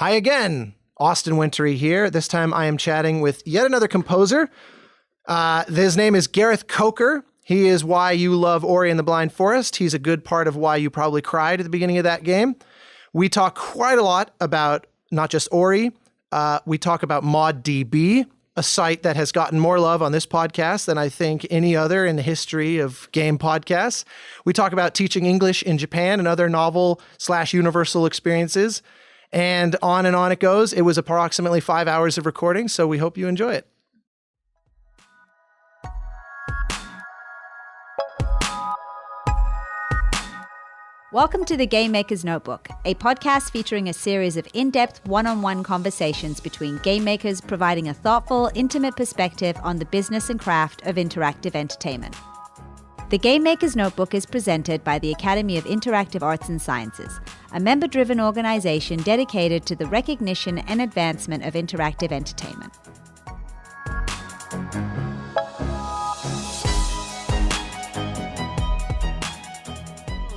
Hi again, Austin Wintory here. This time I am chatting with yet another composer. His name is Gareth Coker. He is why you love Ori and the Blind Forest. He's a good part of why you probably cried at the beginning of that game. We talk quite a lot about not just Ori. We talk about ModDB, a site that has gotten more love on this podcast than I think any other in the history of game podcasts. We talk about teaching English in Japan and other novel/universal experiences. And on it goes. It was approximately 5 hours of recording, so we hope you enjoy it. Welcome to The Game Maker's Notebook, a podcast featuring a series of in-depth one-on-one conversations between game makers providing a thoughtful, intimate perspective on the business and craft of interactive entertainment. The Game Maker's Notebook is presented by the Academy of Interactive Arts and Sciences, a member-driven organization dedicated to the recognition and advancement of interactive entertainment.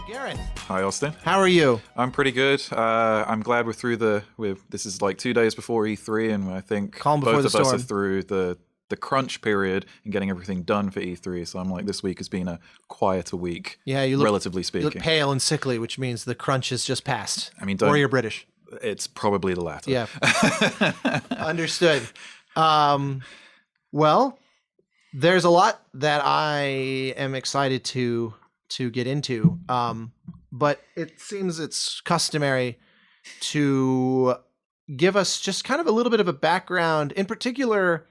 Gareth, Hi, Austin. how are you? I'm pretty good. I'm glad we're through this is like 2 days before E3, and I think Calm before both the of us storm. are through the crunch period and getting everything done for E3. So I'm like, this week has been a quieter week, Yeah, you look, relatively you speaking. look pale and sickly, which means the crunch is just past. I mean, or you're British. It's probably the latter. Yeah. Understood. Well, there's a lot that I am excited to get into, but it seems it's customary to give us just kind of a little bit of a background. In particular,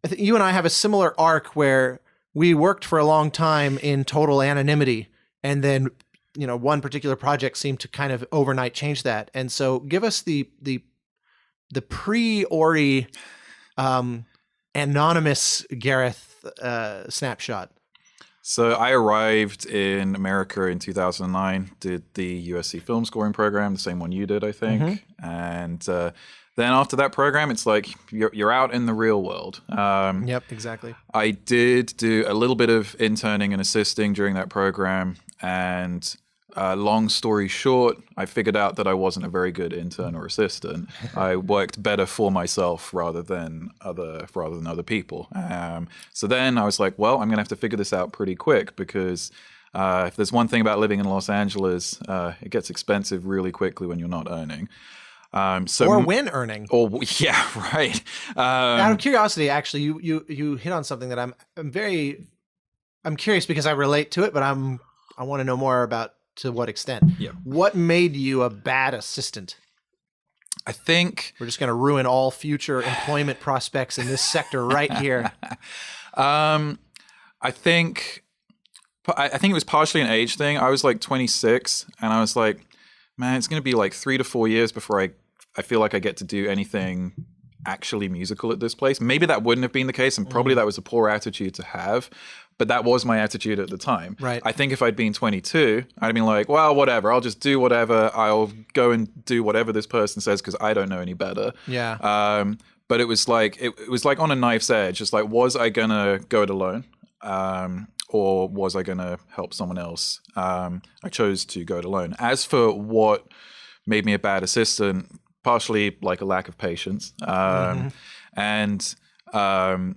I think you and I have a similar arc where we worked for a long time in total anonymity, and then one particular project seemed to kind of overnight change that. And so give us the pre-Ori anonymous Gareth snapshot. So I arrived in America in 2009, did the USC film scoring program, the same one you did, I think. Mm-hmm. And then after that program, it's like you're out in the real world. Yep, exactly. I did do a little bit of interning and assisting during that program. And long story short, I figured out that I wasn't a very good intern or assistant. I worked better for myself rather than other people. So then I was like, well, I'm going to have to figure this out pretty quick, because if there's one thing about living in Los Angeles, it gets expensive really quickly when you're not earning. Or when earning. Or yeah, right. Out of curiosity, actually, you hit on something that I'm curious because I relate to it, but I want to know more about to what extent. Yeah. What made you a bad assistant? I think We're just going to ruin all future employment prospects in this sector right here. I think it was partially an age thing. I was like 26, and I was like, man, it's going to be like 3 to 4 years before I feel like I get to do anything actually musical at this place. Maybe that wouldn't have been the case, and probably that was a poor attitude to have, but that was my attitude at the time. Right. I think if I'd been 22, I'd have been like, well, whatever, I'll just do whatever. I'll go and do whatever this person says because I don't know any better. Yeah. But it was like on a knife's edge. Just like, was I gonna go it alone? Or was I gonna help someone else? I chose to go it alone. As for what made me a bad assistant, partially like a lack of patience. And I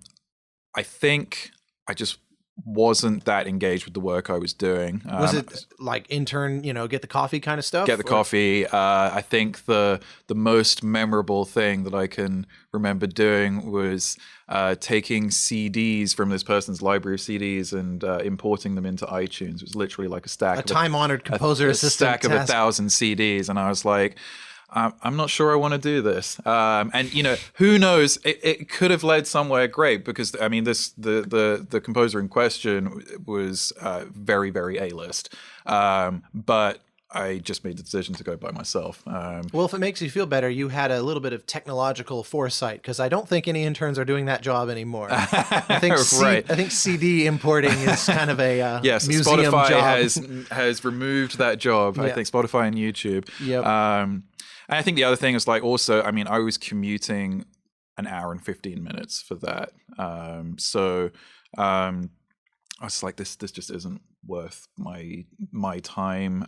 think I just wasn't that engaged with the work I was doing. Was it like intern, get the coffee kind of stuff? Get the coffee. I think the most memorable thing that I can remember doing was taking CDs from this person's library of CDs and importing them into iTunes. It was literally like a stack. A time-honored composer assistant stack of 1,000 CDs, and I was like, I'm not sure I want to do this. And who knows? It could have led somewhere great, because I mean, the composer in question was very, very A-list. But I just made the decision to go by myself. Well, if it makes you feel better, you had a little bit of technological foresight, because I don't think any interns are doing that job anymore. I think Right. I think CD importing is kind of a yes, museum Spotify job. has removed that job. Yeah. I think Spotify and YouTube. Yep. And I think the other thing is like, also, I mean, I was commuting an hour and 15 minutes for that. I was like, this just isn't worth my time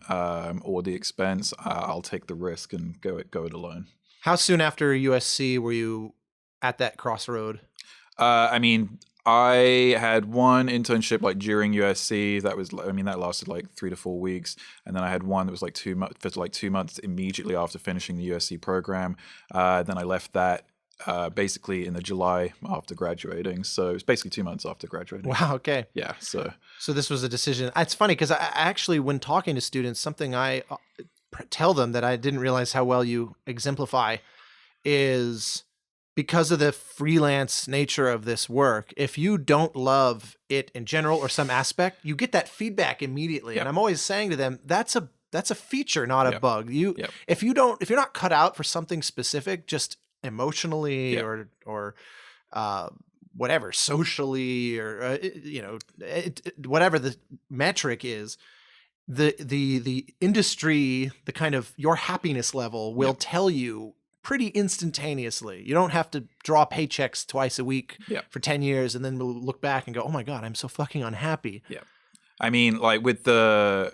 or the expense. I'll take the risk and go it alone. How soon after USC were you at that crossroad? I mean, I had one internship like during USC that lasted like 3 to 4 weeks, and then I had one that was like 2 months for like 2 months immediately after finishing the USC program. Then I left that basically in the July after graduating, so it was basically 2 months after graduating. Wow. Okay. Yeah. So this was a decision. It's funny because I actually, when talking to students, something I tell them that I didn't realize how well you exemplify is, because of the freelance nature of this work, if you don't love it in general or some aspect, you get that feedback immediately. Yep. And I'm always saying to them, that's a feature, not a bug. If you're not cut out for something specific, just emotionally or whatever, socially, or whatever the metric is, the industry, the kind of your happiness level will tell you pretty instantaneously. You don't have to draw paychecks twice a week for 10 years and then look back and go, oh my God, I'm so fucking unhappy. Yeah. I mean, like with the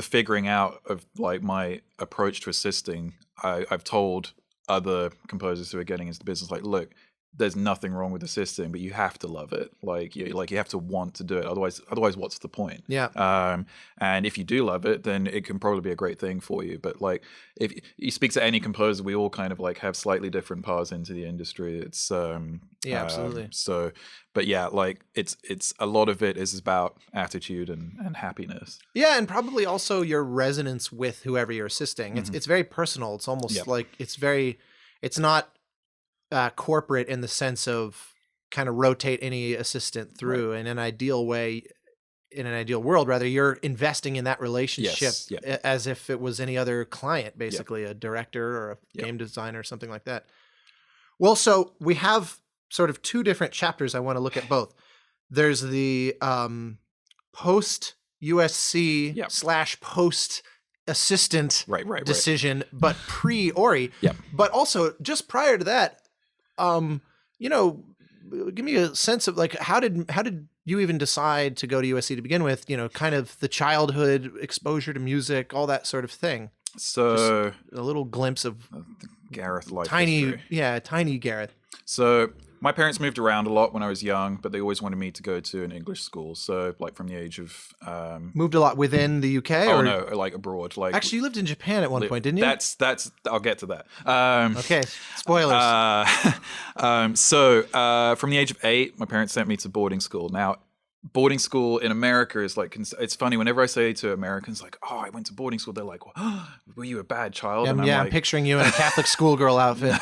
figuring out of like my approach to assisting, I've told other composers who are getting into the business, like, look, there's nothing wrong with assisting, but you have to love it. Like you have to want to do it. Otherwise, what's the point? Yeah. And if you do love it, then it can probably be a great thing for you. But like, if you speak to any composer, we all kind of like have slightly different paths into the industry. It's absolutely. So, but yeah, like it's a lot of it is about attitude and happiness. Yeah, and probably also your resonance with whoever you're assisting. It's very personal. It's almost like it's not corporate in the sense of kind of rotate any assistant through. In an ideal way, in an ideal world, rather, you're investing in that relationship as if it was any other client, basically a director or a game designer or something like that. Well, so we have sort of two different chapters. I want to look at both. There's the post USC / post assistant decision, but pre Ori. But also just prior to that, give me a sense of like, how did you even decide to go to USC to begin with? Kind of the childhood exposure to music, all that sort of thing. So just a little glimpse of Gareth life history. Yeah, tiny Gareth. So my parents moved around a lot when I was young, but they always wanted me to go to an English school. So like from the age of moved a lot within the UK. Oh no, like abroad. Like actually, you lived in Japan at one point, didn't you? That's. I'll get to that. Okay, spoilers. So from the age of 8, my parents sent me to boarding school. Now, boarding school in America is like, it's funny whenever I say to Americans like, oh, I went to boarding school, they're like, well, were you a bad child? And I'm picturing you in a Catholic schoolgirl outfit.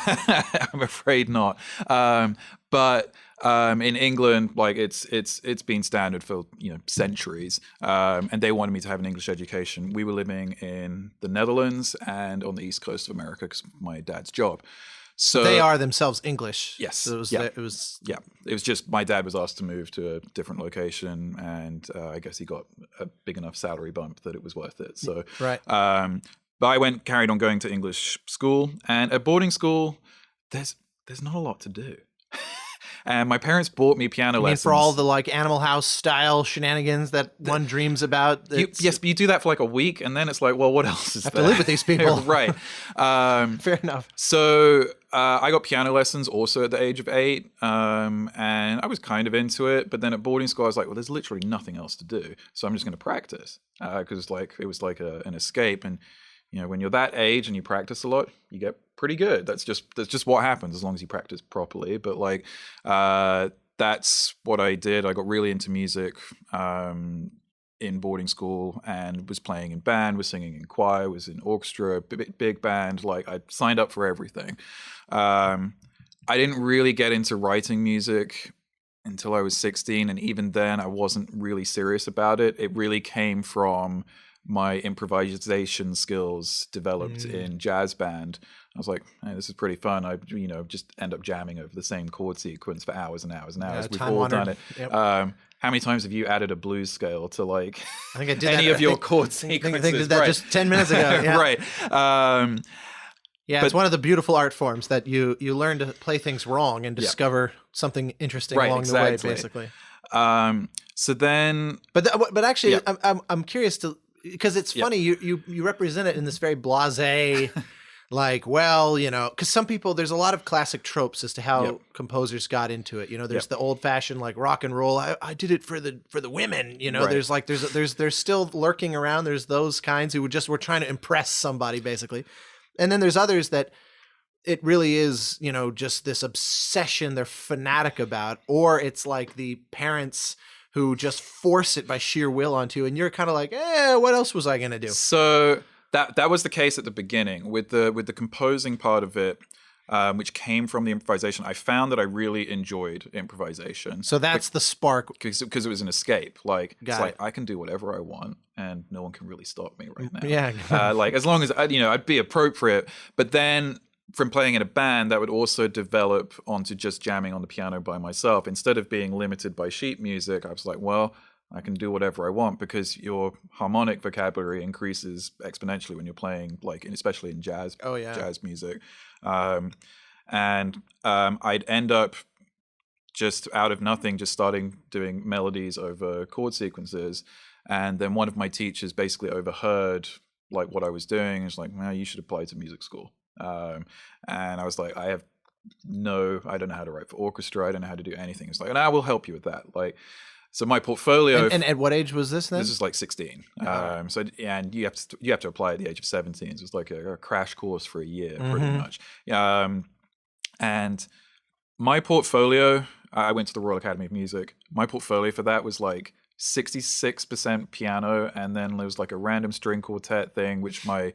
I'm afraid not. But in England, like it's been standard for centuries, and they wanted me to have an English education. We were living in the Netherlands and on the east coast of America because of my dad's job. So they are themselves English. Yes. So it was just my dad was asked to move to a different location, and I guess he got a big enough salary bump that it was worth it. So right. But I carried on going to English school, and at boarding school, there's not a lot to do. And my parents bought me piano lessons. For all the like Animal House style shenanigans that one dreams about. Yes, but you do that for like a week, and then it's like, well, what else is there? I have to live with these people. Right. Fair enough. So I got piano lessons also at the age of 8, and I was kind of into it. But then at boarding school, I was like, well, there's literally nothing else to do, so I'm just going to practice because it was like an escape. And when you're that age and you practice a lot, you get pretty good. That's just what happens as long as you practice properly. But like that's what I did. I got really into music in boarding school and was playing in band, was singing in choir, was in orchestra, big band. Like I signed up for everything. I didn't really get into writing music until I was 16, and even then I wasn't really serious about it. It really came from my improvisation skills developed in jazz band. I was like, hey, this is pretty fun. I just end up jamming over the same chord sequence for hours and hours and hours. We've all done it. Yep. How many times have you added a blues scale to like I think I did any of your chord sequences? I think I did that just 10 minutes ago. Yeah. Right. But it's one of the beautiful art forms that you learn to play things wrong and discover something interesting along the way, basically. So then, but actually, Yeah. I'm curious to, because it's funny, you represent it in this very blasé, like, well, because some people, there's a lot of classic tropes as to how composers got into it. There's the old fashioned like rock and roll. I did it for the women. Right. There's like there's still lurking around. There's those kinds who were trying to impress somebody basically, and then there's others that it really is just this obsession they're fanatic about, or it's like the parents who just force it by sheer will onto you, and you're kind of like, what else was I gonna do? So that was the case at the beginning with the composing part of it, which came from the improvisation. I found that I really enjoyed improvisation. So that's the spark, because it was an escape. Like Got it's like it. I can do whatever I want, and no one can really stop me right now. Yeah. Like as long as I'd be appropriate. But then from playing in a band, that would also develop onto just jamming on the piano by myself. Instead of being limited by sheet music, I was like, well, I can do whatever I want, because your harmonic vocabulary increases exponentially when you're playing, like, especially in jazz. Oh, yeah. Jazz music. I'd end up just out of nothing, just starting doing melodies over chord sequences. And then one of my teachers basically overheard like what I was doing. It's like, well, you should apply to music school. And I was like, I don't know how to write for orchestra. I don't know how to do anything. It's like, and I will help you with that. Like, so my portfolio. And at what age was this then? This is like 16. And you have to apply at the age of 17. So it's like a crash course for a year, pretty much. And my portfolio, I went to the Royal Academy of Music. My portfolio for that was like 66% piano, and then there was like a random string quartet thing, which my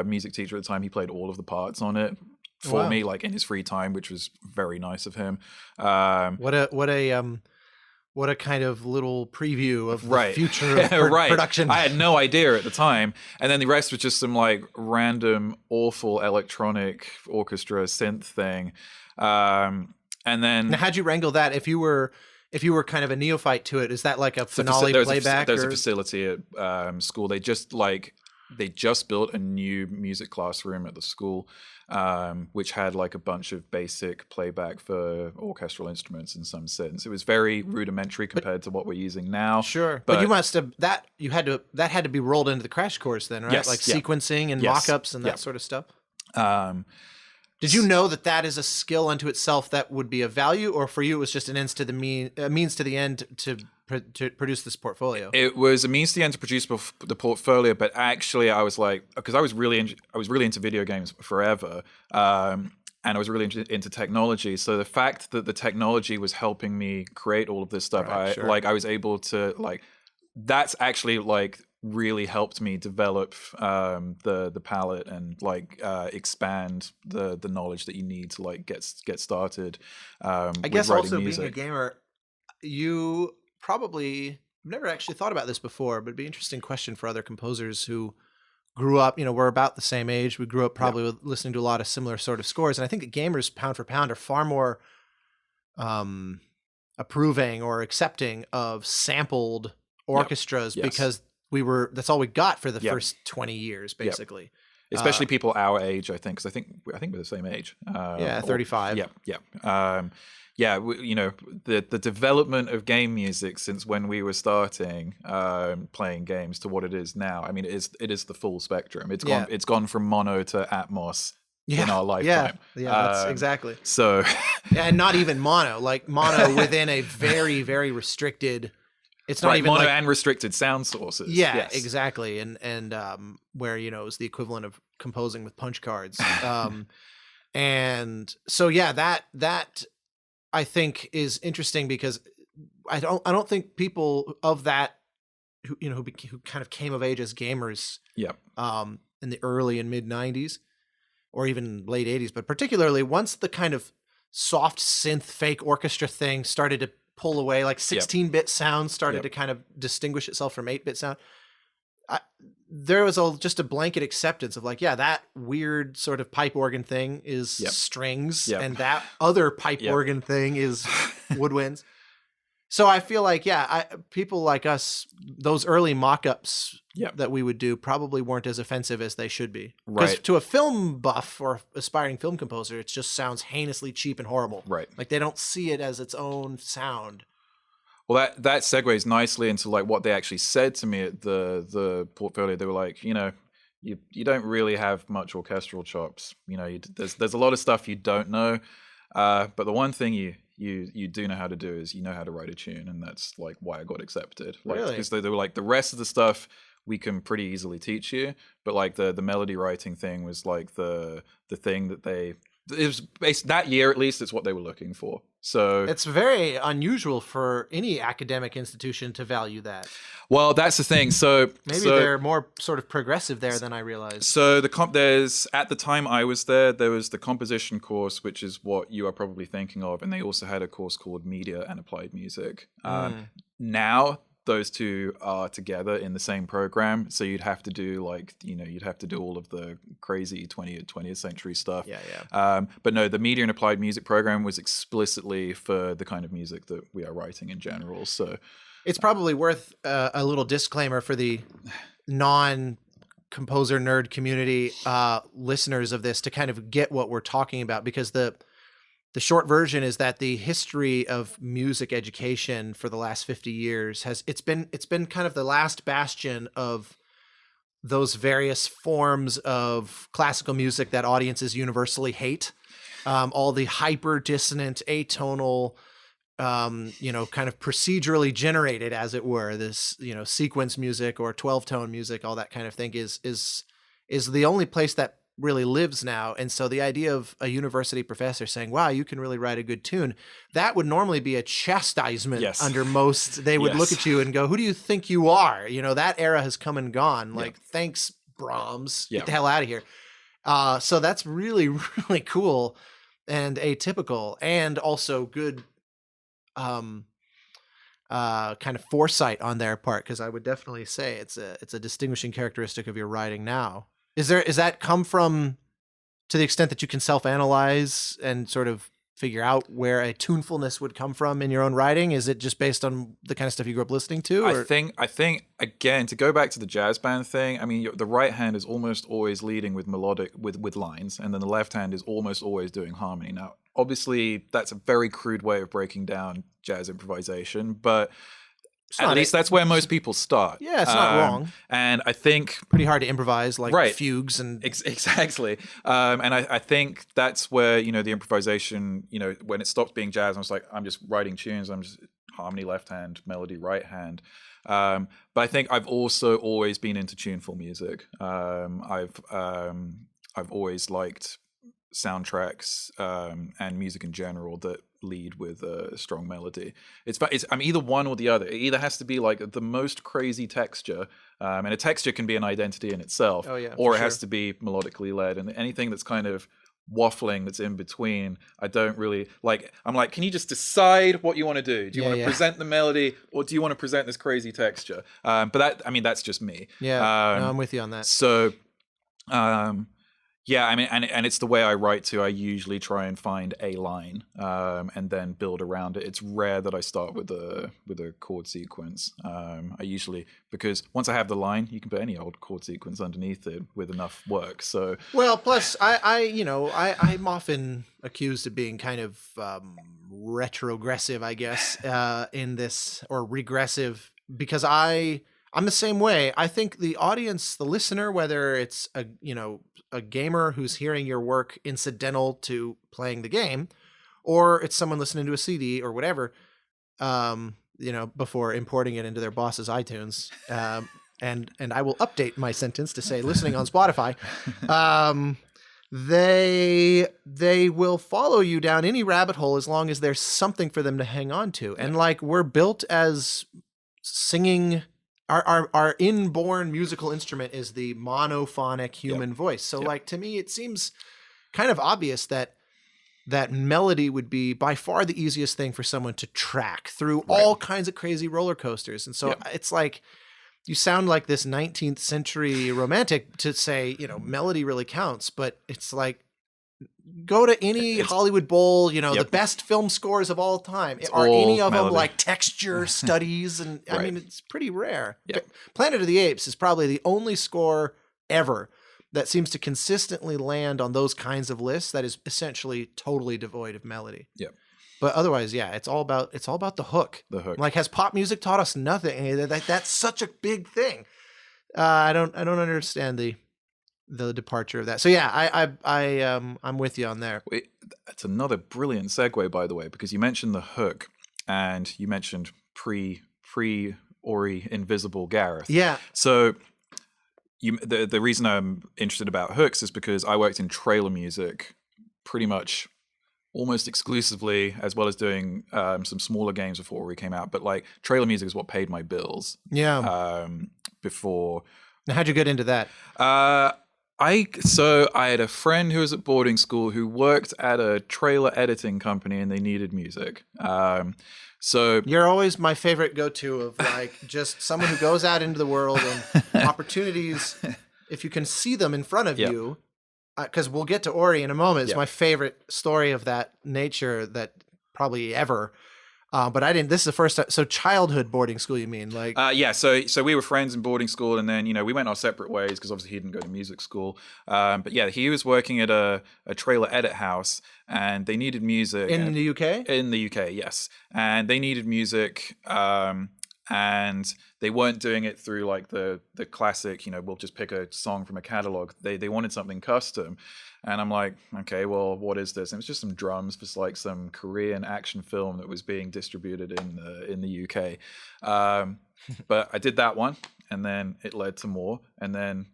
music teacher at the time, he played all of the parts on it for me, like in his free time, which was very nice of him. What a kind of little preview of the future of production. I had no idea at the time, and then the rest was just some like random awful electronic orchestra synth thing. And then now, how'd you wrangle that? If you were kind of a neophyte to it, is that like a finale playback? There's a facility at school. They just built a new music classroom at the school, which had like a bunch of basic playback for orchestral instruments in some sense. It was very rudimentary compared to what we're using now. Sure, but you must have that had to be rolled into the crash course then, right? Yes, like sequencing and mock-ups and that sort of stuff. Did you know that is a skill unto itself that would be of value, or for you it was just a means to the end to produce this portfolio? It was a means to the end to produce the portfolio, but actually I was like, because I was really into video games forever, and I was really into technology. So the fact that the technology was helping me create all of this stuff, I was able to that's actually like really helped me develop the palette and expand the knowledge that you need to like get started. I guess with also music. Being a gamer, you probably I've never actually thought about this before, but it'd be an interesting question for other composers who grew up, we're about the same age. We grew up probably with listening to a lot of similar sort of scores. And I think that gamers pound for pound are far more approving or accepting of sampled orchestras because that's all we got for the first 20 years, basically. Especially people our age, I think, because I think we're the same age. 35. The development of game music since when we were starting playing games to what it is now. I mean, it is the full spectrum. It's gone from mono to Atmos in our lifetime. That's exactly. So, and not even mono, like mono within a very, very restricted. It's not even mono and restricted sound sources. Yeah, yes. Exactly. And where, it was the equivalent of composing with punch cards. And so, that I think is interesting because I don't think people of that who kind of came of age as gamers in the early and mid 90s or even late 80s, but particularly once the kind of soft synth fake orchestra thing started to pull away, like 16-bit sound started to kind of distinguish itself from 8-bit sound. There was just a blanket acceptance of that weird sort of pipe organ thing is strings and that other pipe organ thing is woodwinds. So I feel like, people like us, those early mock-ups that we would do probably weren't as offensive as they should be. Because to a film buff or aspiring film composer, it just sounds heinously cheap and horrible. Right. Like they don't see it as its own sound. Well, that segues nicely into like what they actually said to me at the portfolio. They were like, you don't really have much orchestral chops. There's a lot of stuff you don't know, but the one thing you do know how to do is you know how to write a tune, and that's like why I got accepted. Like, Really? because they were like, the rest of the stuff we can pretty easily teach you, but like the melody writing thing was like the thing that it was based that year, at least, it's what they were looking for. So It's very unusual for any academic institution to value that. well, that's the thing. So Maybe they're more sort of progressive there than I realized. So there's at the time I was there was the composition course, which is what you are probably thinking of, and they also had a course called Media and Applied Music. Now those two are together in the same program, so you'd have to do you'd have to do all of the crazy 20th century stuff. But no, the Media and Applied Music program was explicitly for the kind of music that we are writing in general. So it's probably worth a little disclaimer for the non-composer nerd community listeners of this to kind of get what we're talking about, because the short version is that the history of music education for the last 50 years it's been kind of the last bastion of those various forms of classical music that audiences universally hate. All the hyper dissonant, atonal, kind of procedurally generated, as it were, this, sequence music or 12-tone music, all that kind of thing is the only place that really lives now. And so the idea of a university professor saying, wow, you can really write a good tune, that would normally be a chastisement. Yes. Under most. They would look at you and go, who do you think you are? That era has come and gone. Like, thanks, Brahms. Get the hell out of here. So that's really, really cool and atypical, and also good kind of foresight on their part, because I would definitely say it's a distinguishing characteristic of your writing now. Is that come from, to the extent that you can self-analyze and sort of figure out where a tunefulness would come from in your own writing? Is it just based on the kind of stuff you grew up listening to? Or? I think again, to go back to the jazz band thing, I mean, the right hand is almost always leading with melodic with lines, and then the left hand is almost always doing harmony. Now, obviously, that's a very crude way of breaking down jazz improvisation, but at least that's where most people start. Yeah, it's not wrong. And I think pretty hard to improvise, like fugues and exactly. And I think that's where the improvisation, when it stops being jazz, I was like, I'm just writing tunes. I'm just harmony left hand, melody right hand. But I think I've also always been into tuneful music. I've always liked soundtracks and music in general that lead with a strong melody. I'm either one or the other. It either has to be like the most crazy texture, and a texture can be an identity in itself, or it has to be melodically led. And anything that's kind of waffling that's in between, I don't really like. I'm like, can you just decide what you want to do? Do you want to present the melody, or do you want to present this crazy texture? But that's just me. No, I'm with you on that. So yeah, I mean, and it's the way I write too. I usually try and find a line, and then build around it. It's rare that I start with a chord sequence. I usually, because once I have the line, you can put any old chord sequence underneath it with enough work. So well, plus I'm often accused of being kind of retrogressive, I guess, in this, or regressive, because I'm the same way. I think the audience, the listener, whether it's a gamer who's hearing your work incidental to playing the game, or it's someone listening to a CD or whatever, before importing it into their boss's iTunes. And I will update my sentence to say listening on Spotify. They will follow you down any rabbit hole as long as there's something for them to hang on to. And like, we're built as singing. Our inborn musical instrument is the monophonic human voice. So like, to me, it seems kind of obvious that melody would be by far the easiest thing for someone to track through all kinds of crazy roller coasters. And so it's like, you sound like this 19th century romantic to say, melody really counts, but it's like, go to any Hollywood Bowl, the best film scores of all time. Are any of them like texture studies? And I mean, it's pretty rare. Planet of the Apes is probably the only score ever that seems to consistently land on those kinds of lists that is essentially totally devoid of melody. But otherwise, yeah, it's all about the hook. The hook. Like, has pop music taught us nothing? That's such a big thing. I don't understand the departure of that. So yeah, I'm with you on there. That's another brilliant segue, by the way, because you mentioned the hook and you mentioned pre-Ori Invisible Gareth. Yeah. So the reason I'm interested about hooks is because I worked in trailer music pretty much almost exclusively, as well as doing some smaller games before Ori came out. But like trailer music is what paid my bills. Yeah. Before. Now, how'd you get into that? I had a friend who was at boarding school who worked at a trailer editing company and they needed music. So you're always my favorite go-to of like just someone who goes out into the world and opportunities, if you can see them in front of you, because we'll get to Ori in a moment. It's my favorite story of that nature that probably ever. But I didn't. This is the first time. So childhood boarding school, you mean? Like So we were friends in boarding school, and then we went our separate ways because obviously he didn't go to music school. But yeah, he was working at a trailer edit house, and they needed music in the UK. In the UK, yes, and they needed music. And they weren't doing it through like the classic, we'll just pick a song from a catalog. They wanted something custom. And I'm like, okay, well, what is this? And it was just some drums for like some Korean action film that was being distributed in the UK. But I did that one, and then it led to more. And then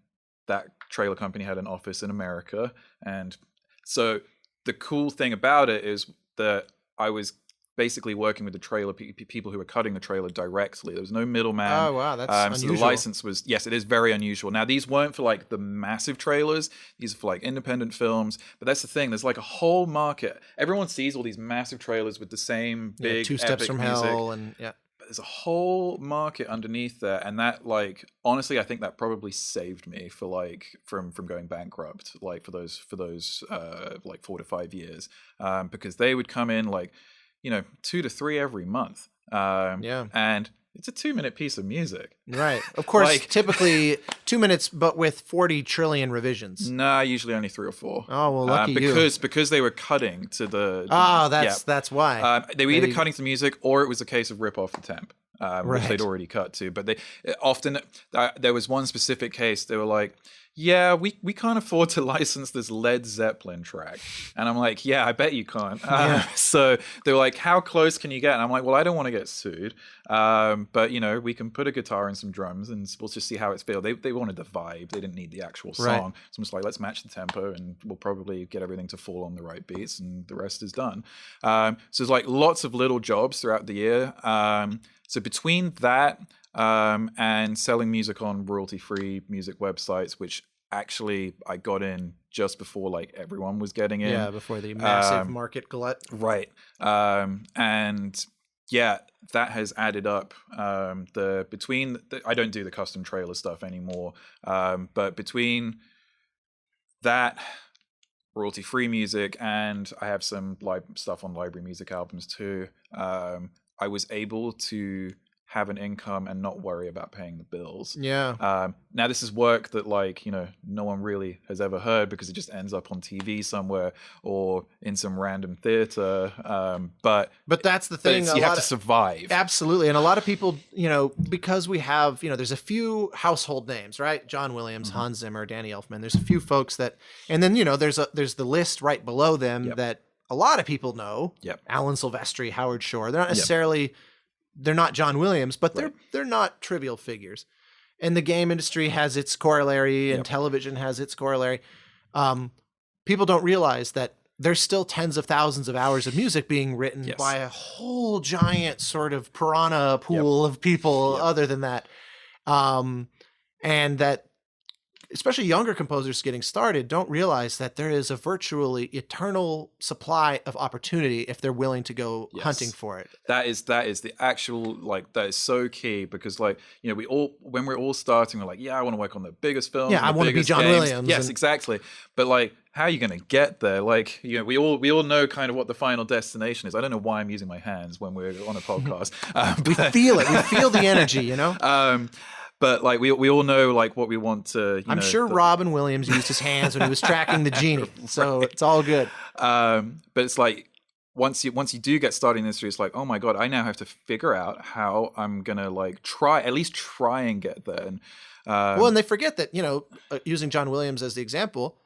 that trailer company had an office in America. And so the cool thing about it is that I was basically working with the trailer people who were cutting the trailer directly. There was no middleman. Oh wow, that's unusual. So the license was, yes, it is very unusual. Now these weren't for like the massive trailers. These are for like independent films. But that's the thing. There's like a whole market. Everyone sees all these massive trailers with the same big 2 Steps from music. Hell and But there's a whole market underneath there, and that like honestly, I think that probably saved me for like from going bankrupt like for those like 4 to 5 years, because they would come in like 2 to 3 every month. And it's a 2-minute piece of music. Right. Of course, typically 2 minutes, but with 40 trillion revisions. Nah, usually only 3 or 4. Oh, well, lucky you. Because they were cutting to the... that's why. They were either cutting to music or it was a case of rip off the temp, which they'd already cut to. But they often... there was one specific case, they were like, yeah, we can't afford to license this Led Zeppelin track. And I'm like, yeah, I bet you can't. So they were like, how close can you get? And I'm like, well, I don't want to get sued. But, we can put a guitar and some drums and we'll just see how it's feel. They wanted the vibe. They didn't need the actual song. Right. So I'm just like, let's match the tempo and we'll probably get everything to fall on the right beats and the rest is done. So there's like lots of little jobs throughout the year. So between that and selling music on royalty-free music websites, which actually I got in just before like everyone was getting in. Yeah, before the massive market glut. Right. And yeah, that has added up. I don't do the custom trailer stuff anymore. But between that, royalty-free music, and I have some stuff on library music albums too, I was able to have an income and not worry about paying the bills. Yeah. Now this is work that no one really has ever heard because it just ends up on TV somewhere or in some random theater. But that's the thing. You have to survive. Absolutely. And a lot of people, because we have, there's a few household names, right? John Williams, Hans Zimmer, Danny Elfman. There's a few folks that, and then, there's the list right below them that a lot of people know. Yep. Alan Silvestri, Howard Shore. They're not necessarily... They're not John Williams, but they're not trivial figures. And the game industry has its corollary and television has its corollary. People don't realize that there's still tens of thousands of hours of music being written by a whole giant sort of piranha pool of people other than that. And that especially younger composers getting started don't realize that there is a virtually eternal supply of opportunity if they're willing to go hunting for it. That is the actual, that is so key because we all, when we're all starting, we're like, yeah, I want to work on the biggest films. Yeah, I want to be John Williams. Yes, exactly. But how are you going to get there? We all know kind of what the final destination is. I don't know why I'm using my hands when we're on a podcast. We feel it. We feel the energy, But we all know what we want to. I'm sure Robin Williams used his hands when he was tracking the genie, so it's all good. But it's once you do get started in the industry, it's like, oh my god, I now have to figure out how I'm gonna like at least try and get there. And well, and they forget that, using John Williams as the example,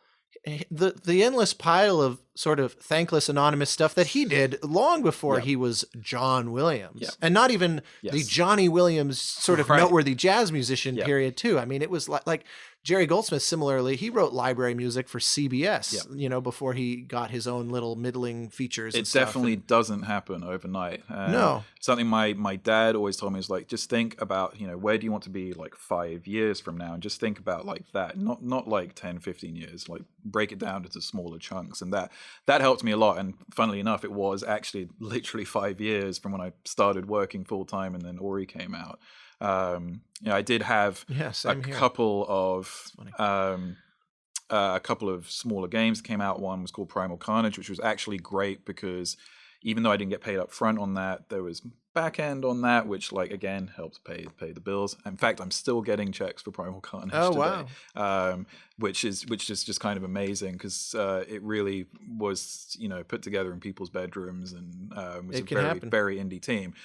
the endless pile of sort of thankless anonymous stuff that he did long before he was John Williams, and not even the Johnny Williams sort of noteworthy jazz musician period too. I mean, it was like Jerry Goldsmith, similarly, he wrote library music for CBS, before he got his own little middling features. It definitely doesn't happen overnight. No. Something my dad always told me is like, just think about, where do you want to be like 5 years from now? And just think about like that, not like 10, 15 years, like break it down into smaller chunks. And that helped me a lot. And funnily enough, it was actually literally 5 years from when I started working full time and then Ori came out. I did have a couple of smaller games that came out. One was called Primal Carnage, which was actually great because even though I didn't get paid up front on that, there was back end on that, which like again helps pay the bills. In fact, I'm still getting checks for Primal Carnage today, which is just kind of amazing because it really was put together in people's bedrooms and was a very very indie team.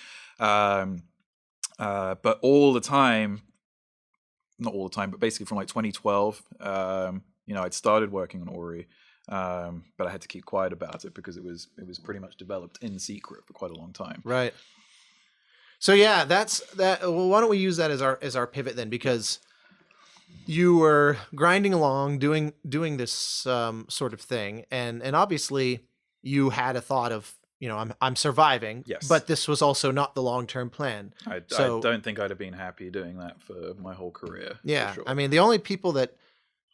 But all the time, not all the time, but basically from like 2012, I'd started working on Ori, but I had to keep quiet about it because it was pretty much developed in secret for quite a long time. Right. So yeah, that's that. Well, why don't we use that as our pivot then? Because you were grinding along, doing this sort of thing, and obviously you had a thought of, I'm surviving. Yes. But this was also not the long-term plan. I don't think I'd have been happy doing that for my whole career. Yeah. For sure. I mean, the only people that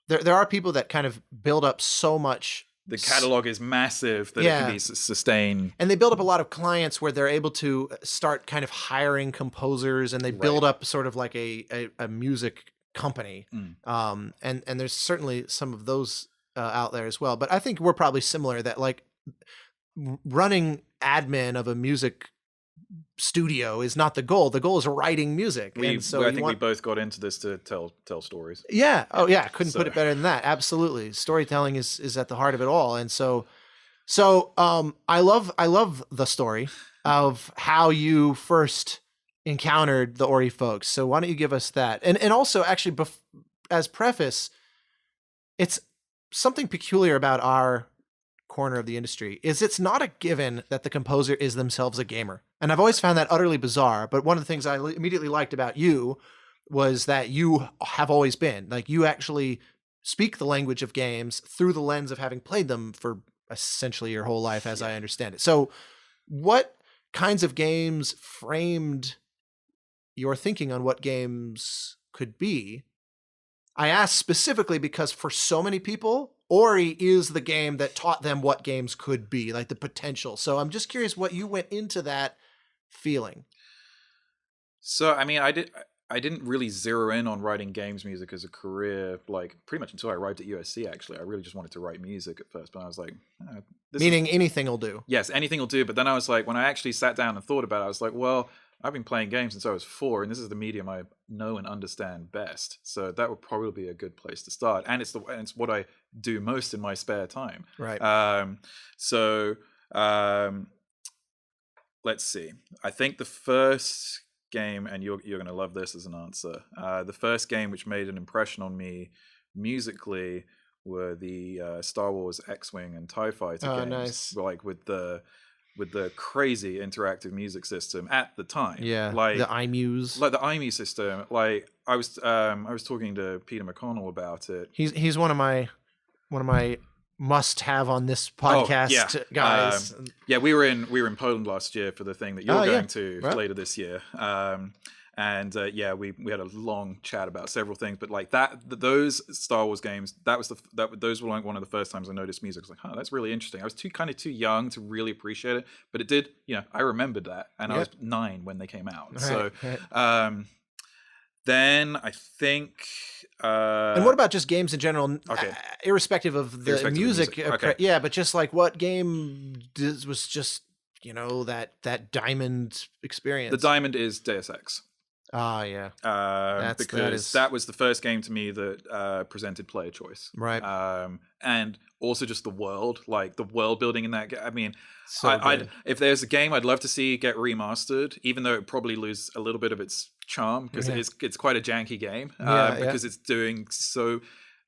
there are people that kind of build up so much. The catalog is massive that it can be sustained. And they build up a lot of clients where they're able to start kind of hiring composers, and they build up sort of like a music company. And there's certainly some of those out there as well. But I think we're probably similar, that like running admin of a music studio is not the goal. The goal is writing music. I think we both got into this to tell stories. Yeah. Oh yeah. Couldn't put it better than that. Absolutely. Storytelling is at the heart of it all. And so I love the story of how you first encountered the Ori folks. So why don't you give us that? And also actually as preface, it's something peculiar about our corner of the industry is it's not a given that the composer is themselves a gamer. And I've always found that utterly bizarre. But one of the things I immediately liked about you was that you have always been like, you actually speak the language of games through the lens of having played them for essentially your whole life, as I understand it. So what kinds of games framed your thinking on what games could be? I ask specifically because for so many people, Ori is the game that taught them what games could be, like the potential. So I'm just curious what you went into that feeling. So, I mean, I didn't really zero in on writing games music as a career, like pretty much until I arrived at USC, actually. I really just wanted to write music at first, but I was like... Meaning anything will do. Yes, anything will do. But then I was like, when I actually sat down and thought about it, I was like, well, I've been playing games since I was 4, and this is the medium I know and understand best. So that would probably be a good place to start. And it's what I do most in my spare time. Right. Let's see. I think the first game, and you're going to love this as an answer, the first game which made an impression on me musically were the Star Wars X-Wing and TIE Fighter games. Nice. Like with the crazy interactive music system at the time. Yeah, like the iMuse. Like the iMuse system. Like I was talking to Peter McConnell about it. He's one of my must have on this podcast guys. We were in Poland last year for the thing that you're going to later this year. We had a long chat about several things, but like those Star Wars games, those were like one of the first times I noticed music. I was like, that's really interesting. I was too young to really appreciate it, but it did, I remembered that, and I was 9 when they came out. Then I think. And what about just games in general? Okay. Irrespective of the music. Okay. Yeah, but just like what game was just that diamond experience? The diamond is Deus Ex. Oh, yeah. Because that was the first game to me that presented player choice. Right. And also just the world, like the world building in that game. I mean, So good. if there's a game I'd love to see get remastered, even though it probably lose a little bit of its charm because it's quite a janky game because it's doing so.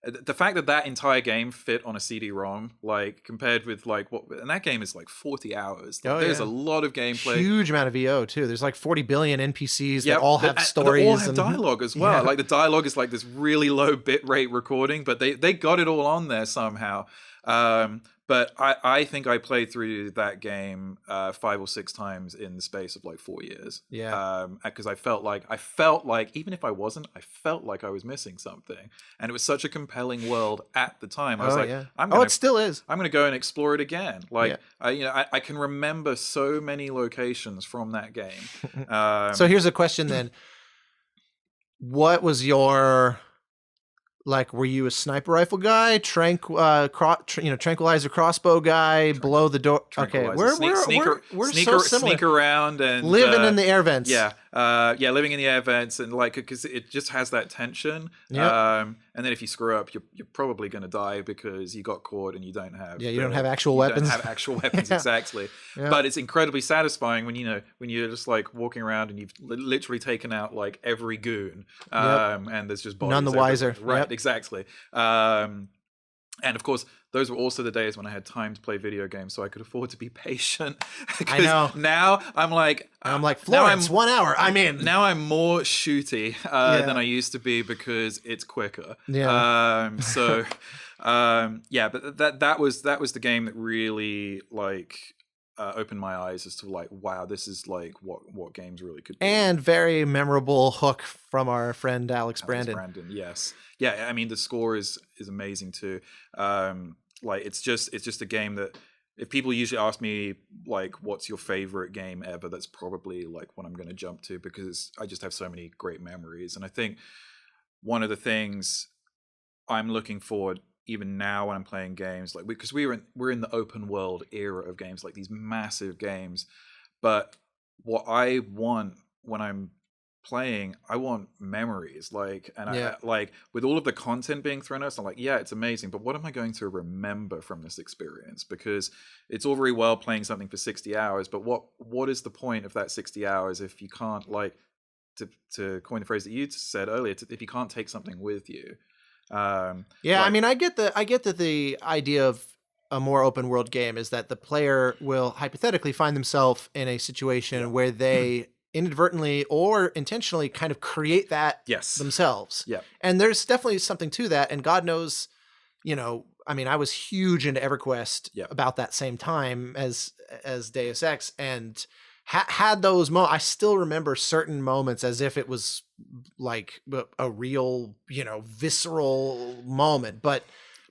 The fact that entire game fit on a CD-ROM, like compared with like and that game is like 40 hours. Like, there's a lot of gameplay. Huge amount of VO too. There's like 40 billion NPCs that all have stories. They all have dialogue as well. Like the dialogue is like this really low bitrate recording, but they got it all on there somehow. But I think I played through that game 5 or 6 times in the space of like 4 years. Yeah. Because I felt like even if I wasn't, I felt like I was missing something, and it was such a compelling world at the time. I was it still is. I'm going to go and explore it again. Like I can remember so many locations from that game. So here's a question then: what was your were you a sniper rifle guy, tranquilizer crossbow guy, below the door? Okay, we're so similar. Sneak around and living in the air vents. Living in the air vents, and like because it just has that tension. And then if you screw up, you're probably going to die because you got caught and you don't have you don't have actual weapons. Don't have actual weapons exactly. But it's incredibly satisfying when you're just like walking around and you've literally taken out like every goon, and there's just bodies none the wiser. Right, exactly. And of course, those were also the days when I had time to play video games, so I could afford to be patient. I know. Now I'm like Florence, 1 hour. I'm in. Now I'm more shooty than I used to be because it's quicker. Yeah. But that was the game that really like opened my eyes as to like, wow, this is like what games really could be. And very memorable hook from our friend Alex Brandon. Yes. Yeah, I mean the score is amazing too. Like it's just a game that if people usually ask me like what's your favorite game ever, that's probably like what I'm going to jump to because I just have so many great memories. And I think one of the things I'm looking forward even now when I'm playing games, like because we're in the open world era of games, like these massive games. But what I want when I'm playing, I want memories, like, and I like with all of the content being thrown at us, I'm like, yeah, it's amazing, but what am I going to remember from this experience? Because it's all very well playing something for 60 hours, but what is the point of that 60 hours if you can't, like, to coin the phrase that you said earlier, if you can't take something with you? I mean, I get that the idea of a more open world game is that the player will hypothetically find themselves in a situation where they inadvertently or intentionally kind of create that themselves. Yeah. And there's definitely something to that. And God knows, I mean, I was huge into EverQuest about that same time as Deus Ex, and had those moments. I still remember certain moments as if it was like a real, visceral moment. But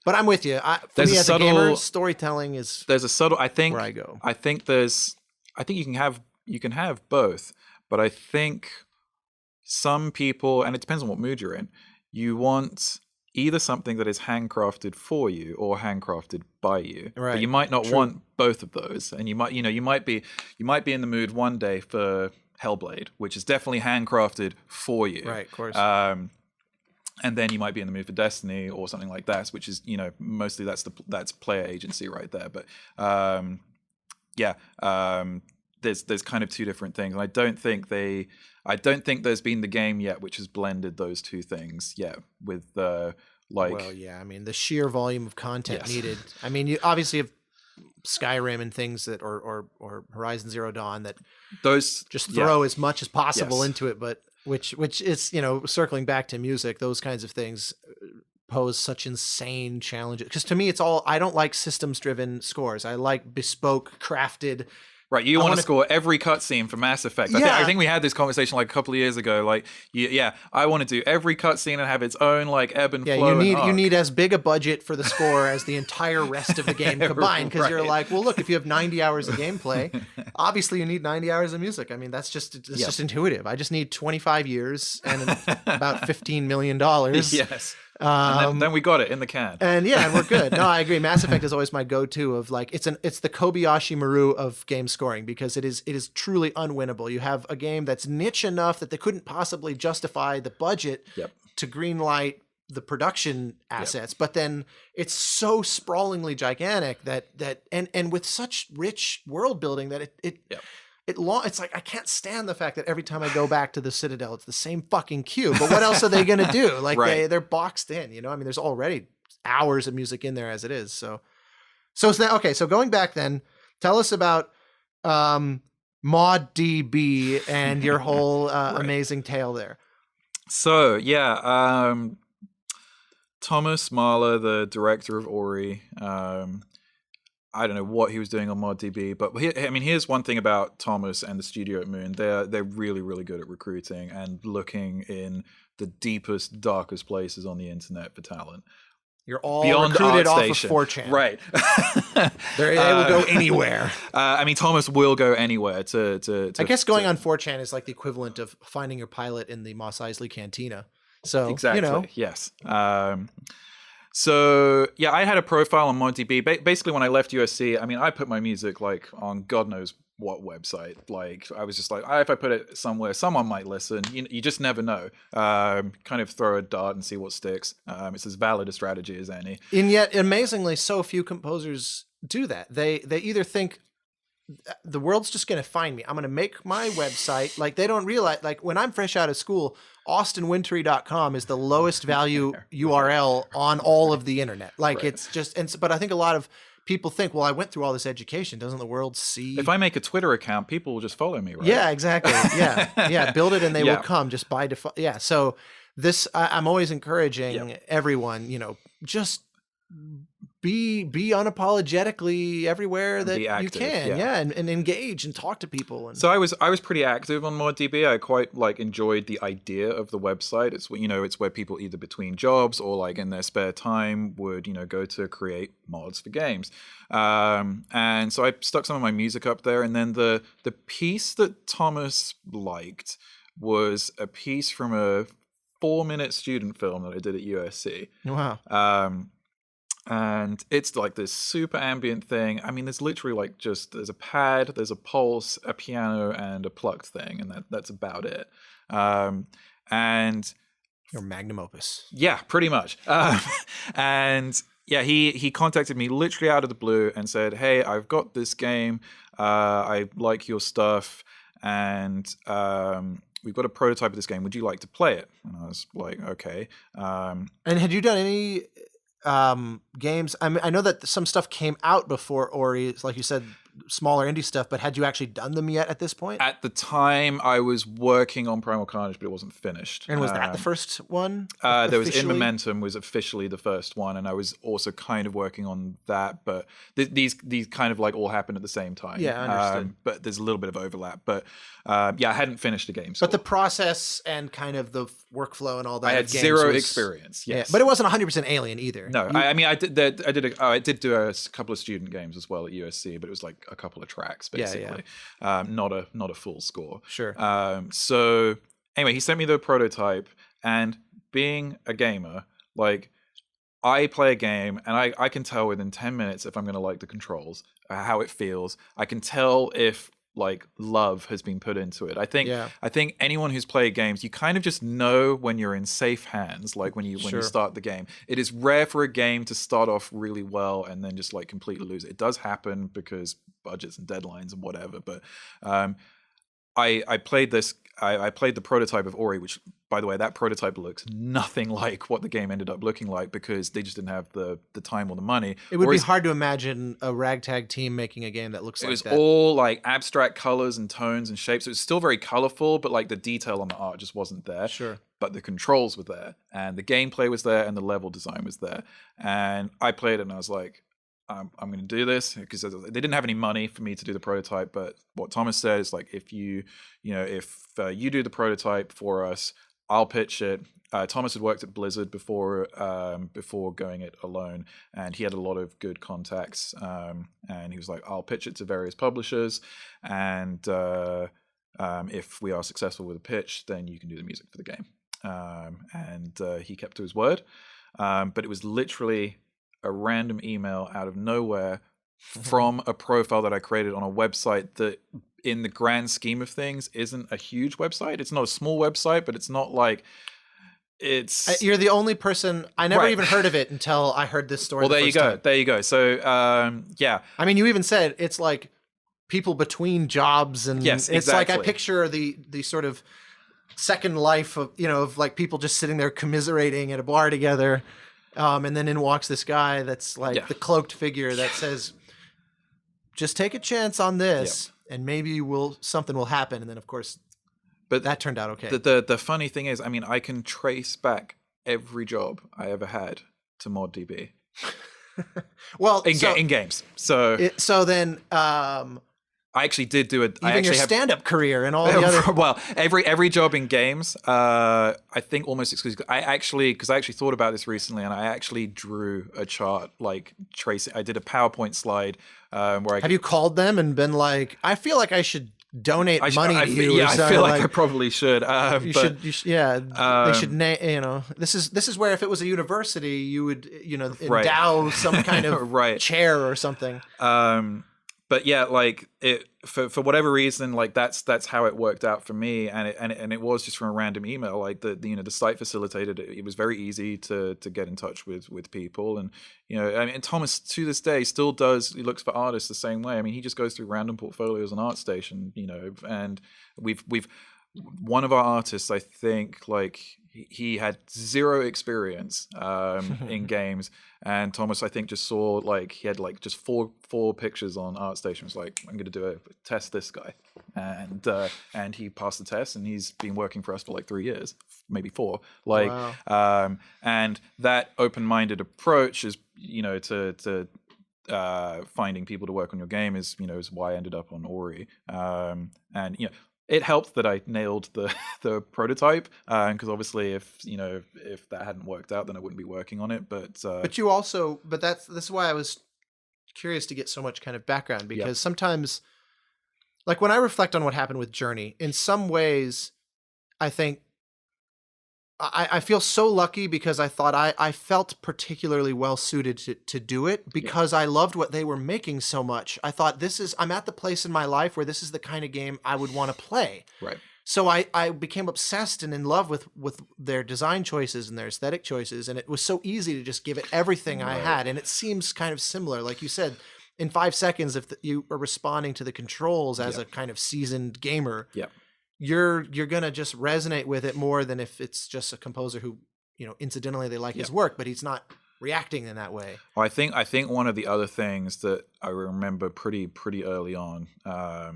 I'm with you. For me as a gamer, storytelling is there's a subtle. I think where I go. I think you can have both, but I think some people, and it depends on what mood you're in, you want either something that is handcrafted for you or handcrafted by you. Right. But you might not want both of those, and you might be in the mood one day for Hellblade, which is definitely handcrafted for you. Right, of course. And then you might be in the mood for Destiny or something like that, which is mostly that's player agency right there. But there's kind of two different things, and I don't think there's been the game yet which has blended those two things yet with I mean, the sheer volume of content needed. I mean, you obviously have Skyrim and things that or Horizon Zero Dawn that those just throw as much as possible into it, but which is circling back to music, those kinds of things pose such insane challenges, because to me it's all, I don't like systems driven scores. I like bespoke, crafted. Right, you want to score every cutscene for Mass Effect. I think we had this conversation like a couple of years ago. Like, I want to do every cutscene and have its own like ebb and flow. You need as big a budget for the score as the entire rest of the game combined. Because you're like, well, look, if you have 90 hours of gameplay, obviously you need 90 hours of music. I mean, that's just intuitive. I just need 25 years and about $15 million. Yes. And then we got it in the can. And yeah, and we're good. No, I agree. Mass Effect is always my go-to of like it's the Kobayashi Maru of game scoring because it is truly unwinnable. You have a game that's niche enough that they couldn't possibly justify the budget to greenlight the production assets, but then it's so sprawlingly gigantic that and with such rich world building that it's like I can't stand the fact that every time I go back to the Citadel, it's the same fucking queue. But what else are they going to do? Like they're boxed in, you know. I mean, there's already hours of music in there as it is. So it's that okay. So going back then, tell us about ModDB and your whole amazing tale there. So Thomas Mahler, the director of Ori. I don't know what he was doing on ModDB, but here's one thing about Thomas and the studio at Moon. They're really, really good at recruiting and looking in the deepest, darkest places on the internet for talent. You're all beyond recruited off ArtStation. of 4chan. Right. They will go anywhere. Thomas will go anywhere to I guess going on 4chan is like the equivalent of finding your pilot in the Mos Eisley Cantina. So, exactly. you know. Yes. So I had a profile on ModDB. Basically, when I left USC, I put my music like on God knows what website. Like I was just like, if I put it somewhere, someone might listen. You just never know. Kind of throw a dart and see what sticks. It's as valid a strategy as any. And yet, amazingly, so few composers do that. They either think the world's just going to find me. I'm going to make my website. Like they don't realize, like when I'm fresh out of school, AustinWintory.com is the lowest value URL on all of the internet. Like it's just, but I think a lot of people think, well, I went through all this education. Doesn't the world see? If I make a Twitter account, people will just follow me, right? Yeah, exactly. Yeah. Build it and they will come just by default. Yeah. So this, I'm always encouraging everyone, just be unapologetically everywhere that you can, and engage and talk to people. And so I was pretty active on ModDB. I quite enjoyed the idea of the website. It's it's where people either between jobs or like in their spare time would go to create mods for games. And so I stuck some of my music up there, and then the piece that Thomas liked was a piece from a 4-minute student film that I did at USC. Wow. And it's like this super ambient thing. There's literally there's a pad, there's a pulse, a piano, and a plucked thing, and that's about it. And your magnum opus. Yeah, pretty much. He contacted me literally out of the blue and said, "Hey, I've got this game. I like your stuff, and we've got a prototype of this game. Would you like to play it?" And I was like, "Okay." And had you done any games? I know that some stuff came out before Ori, like you said, smaller indie stuff, but had you actually done them yet at this point? At the time, I was working on Primal Carnage, but it wasn't finished. And was that the first one? There was In Momentum was officially the first one, and I was also kind of working on that, but these kind of all happened at the same time. Yeah, understood. But there's a little bit of overlap. But I hadn't finished the game. But the process and kind of the workflow and all that. I had zero experience. Yes, but it wasn't 100% alien either. No, I did do a couple of student games as well at USC, but it was like a couple of tracks basically. Not a full score. Sure. So anyway, he sent me the prototype, and being a gamer, I play a game and I can tell within 10 minutes if I'm going to like the controls, how it feels. I can tell if love has been put into it. I think anyone who's played games, you kind of just know when you're in safe hands, when you start the game. It is rare for a game to start off really well and then just completely lose it. It does happen because budgets and deadlines and whatever, but I played this. I played the prototype of Ori, which, by the way, that prototype looks nothing like what the game ended up looking like because they just didn't have the time or the money. It would be hard to imagine a ragtag team making a game that looks like that. It was all abstract colors and tones and shapes. It was still very colorful, but the detail on the art just wasn't there. Sure. But the controls were there, and the gameplay was there, and the level design was there. And I played it, and I was like, I'm going to do this because they didn't have any money for me to do the prototype. But what Thomas said is if you do the prototype for us, I'll pitch it. Thomas had worked at Blizzard before going it alone, and he had a lot of good contacts. And he was like, I'll pitch it to various publishers, and if we are successful with a pitch, then you can do the music for the game. And he kept to his word. but it was literally a random email out of nowhere from a profile that I created on a website that, in the grand scheme of things, isn't a huge website. It's not a small website, but it's not like it's. You're the only person. I never Right. even heard of it until I heard this story. Well, the there you first go. time. There you go. So, yeah. I mean, you even said it's like people between jobs, and Yes, it's like I exactly. picture the sort of second life of of like people just sitting there commiserating at a bar together, and then in walks this guy that's like Yeah. the cloaked figure that says, "Just take a chance on this, and maybe something will happen." And then of course, But that turned out okay. the funny thing is, I mean, I can trace back every job I ever had to ModDB Well, in games. So so then. I actually did do it. I Even your actually have stand-up career and all the other. well, every job in games, I think almost exclusively. Because I actually thought about this recently, and I actually drew a chart like tracing. I did a PowerPoint slide where I Have you called them and been like, I feel like I should donate money to you? Yeah, or I something, feel like I probably should. you should, yeah. They should, this is where if it was a university, you would, Right. endow some kind of Right. chair or something. But yeah, like it for whatever reason, like that's how it worked out for me, and it was just from a random email. Like the site facilitated it. It was very easy to get in touch with people, and I mean, Thomas to this day still does. He looks for artists the same way. I mean, he just goes through random portfolios on ArtStation, and we've one of our artists, I think, like he had zero experience in games, and Thomas, I think, just saw like he had like just four pictures on ArtStation. Was like, I'm going to do a test this guy, and he passed the test, and he's been working for us for like 3 years, maybe 4. Like, Wow. and that open-minded approach is to finding people to work on your game is why I ended up on Ori, and it helped that I nailed the prototype, because obviously if that hadn't worked out, then I wouldn't be working on it. But This is why I was curious to get so much kind of background, because sometimes, like when I reflect on what happened with Journey, in some ways, I think I feel so lucky because I thought I felt particularly well suited to do it because I loved what they were making so much. I thought I'm at the place in my life where this is the kind of game I would want to play. Right. So I became obsessed and in love with their design choices and their aesthetic choices. And it was so easy to just give it everything I had. And it seems kind of similar. Like you said, in 5 seconds, if you are responding to the controls as a kind of seasoned gamer, you're gonna just resonate with it more than if it's just a composer who, incidentally they like his work, but he's not reacting in that way. Well, I think one of the other things that I remember pretty early on, I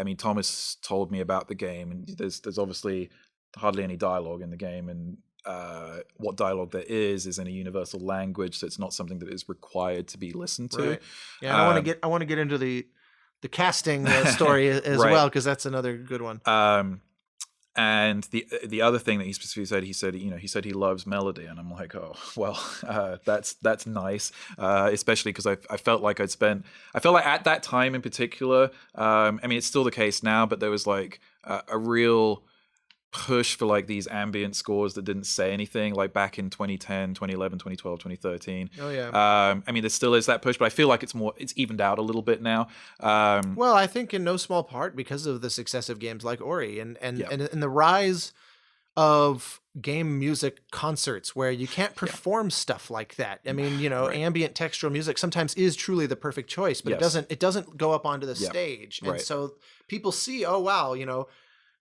mean, Thomas told me about the game, and there's obviously hardly any dialogue in the game, and what dialogue there is in a universal language, so it's not something that is required to be listened to. Right. Yeah, I want to get into the casting story as Right. well, because that's another good one. And the other thing that he specifically said, he said he loves melody, and I'm like, oh well, that's nice, especially because I felt like at that time in particular, I mean it's still the case now, but there was like a real push for like these ambient scores that didn't say anything, like back in 2010, 2011, 2012, 2013. Oh yeah. I mean there still is that push, but I feel like it's evened out a little bit now. Well, I think in no small part because of the success of games like Ori and the rise of game music concerts where you can't perform stuff like that. I mean, ambient textural music sometimes is truly the perfect choice, but it doesn't go up onto the stage. And so people see, oh wow,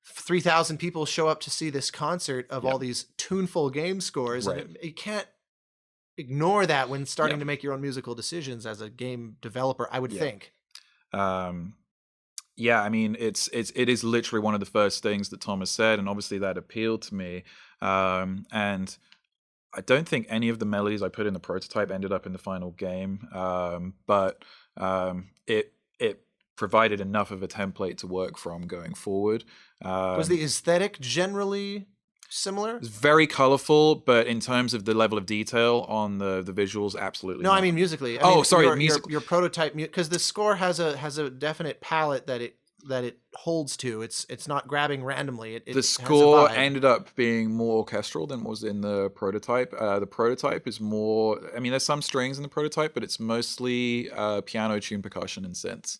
3,000 people show up to see this concert of all these tuneful game scores, and you can't ignore that when starting to make your own musical decisions as a game developer, I would think. I mean, it is literally one of the first things that Thomas said, and obviously that appealed to me. And I don't think any of the melodies I put in the prototype ended up in the final game, but it provided enough of a template to work from going forward. Was the aesthetic generally similar? It's very colorful, but in terms of the level of detail on the visuals, absolutely No, not. I mean musically. Sorry, music. Your prototype, because the score has a definite palette that that it holds to. It's not grabbing randomly. It the has a score vibe. ended up being more orchestral than was in the prototype. The prototype is more. I mean, there's some strings in the prototype, but it's mostly piano, tune, percussion, and synths.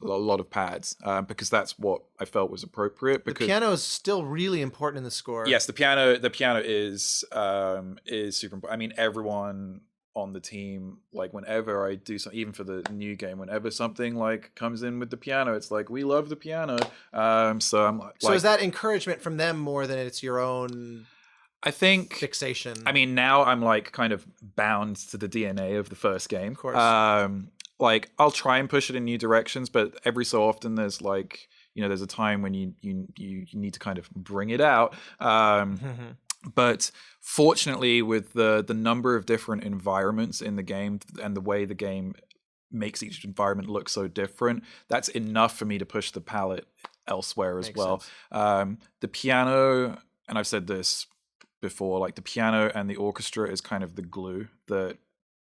A lot of pads, because that's what I felt was appropriate. Because the piano is still really important in the score. yes, the piano is super important. I mean, everyone on the team, like whenever I do something, even for the new game, whenever something like comes in with the piano, it's like we love the piano. So I'm like, So is that encouragement from them more than it's your own? I think Fixation. I mean, now I'm like kind of bound to the DNA of the first game. Of course. Like I'll try and push it in new directions, but every so often there's like, there's a time when you need to kind of bring it out. But fortunately, with the number of different environments in the game and the way the game makes each environment look so different, that's enough for me to push the palette elsewhere as well. The piano, and I've said this before, like the piano and the orchestra is kind of the glue that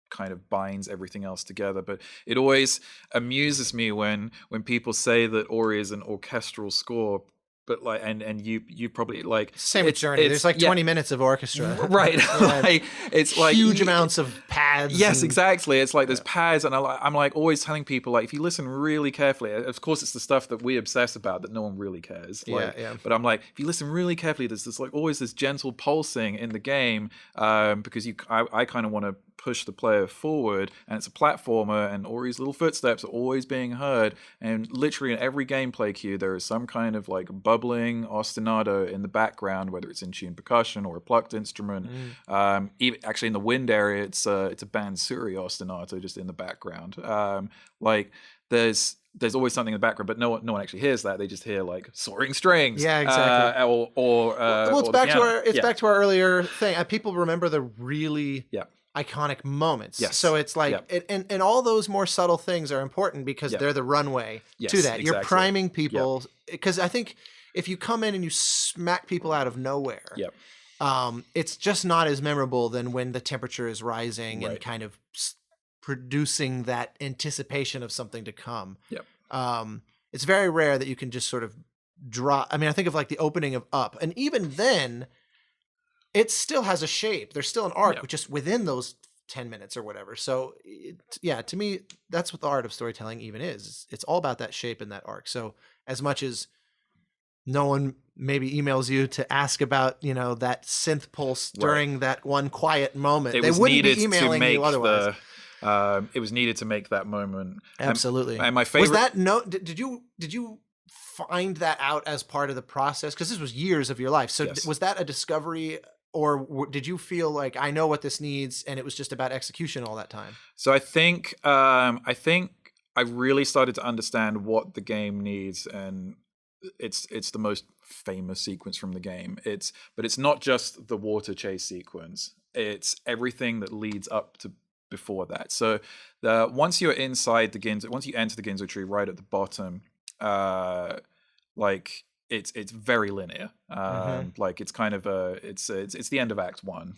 kind of binds everything else together. But it always amuses me when people say that Ori is an orchestral score, but like and you probably like same with Journey. There's like 20 minutes of orchestra, right? Like, it's like huge amounts of pads. Yes, exactly. It's like there's pads, and I'm like always telling people, like, if you listen really carefully, of course it's the stuff that we obsess about that no one really cares. Like, but I'm like, if you listen really carefully, there's this like always this gentle pulsing in the game, because I kind of want to push the player forward, and it's a platformer, and Ori's little footsteps are always being heard, and literally in every gameplay cue there is some kind of like bubbling ostinato in the background, whether it's in tune percussion or a plucked instrument. Even actually in the wind area, it's a bansuri ostinato just in the background. Like there's always something in the background, but no one actually hears that. They just hear like soaring strings. Yeah, exactly. Well, it's back to our earlier thing. People remember the really iconic moments. Yes. So it's like, and all those more subtle things are important because they're the runway to that. Exactly. You're priming people, because I think if you come in and you smack people out of nowhere, it's just not as memorable than when the temperature is rising and kind of producing that anticipation of something to come. It's very rare that you can just sort of drop. I mean, I think of like the opening of Up, and even then it still has a shape. There's still an arc, just within those 10 minutes or whatever. So to me, that's what the art of storytelling even is. It's all about that shape and that arc. So as much as no one maybe emails you to ask about, that synth pulse during that one quiet moment, they wouldn't be emailing you otherwise. It was needed to make that moment. Absolutely. And my favorite was that did you find that out as part of the process? Because this was years of your life. So was that a discovery, or did you feel like, I know what this needs, and it was just about execution all that time? So I think I really started to understand what the game needs, and it's the most famous sequence from the game. But it's not just the water chase sequence. It's everything that leads up to before that. So once you're inside once you enter the Ginzo tree right at the bottom, like it's very linear. Like it's kind of it's the end of Act 1.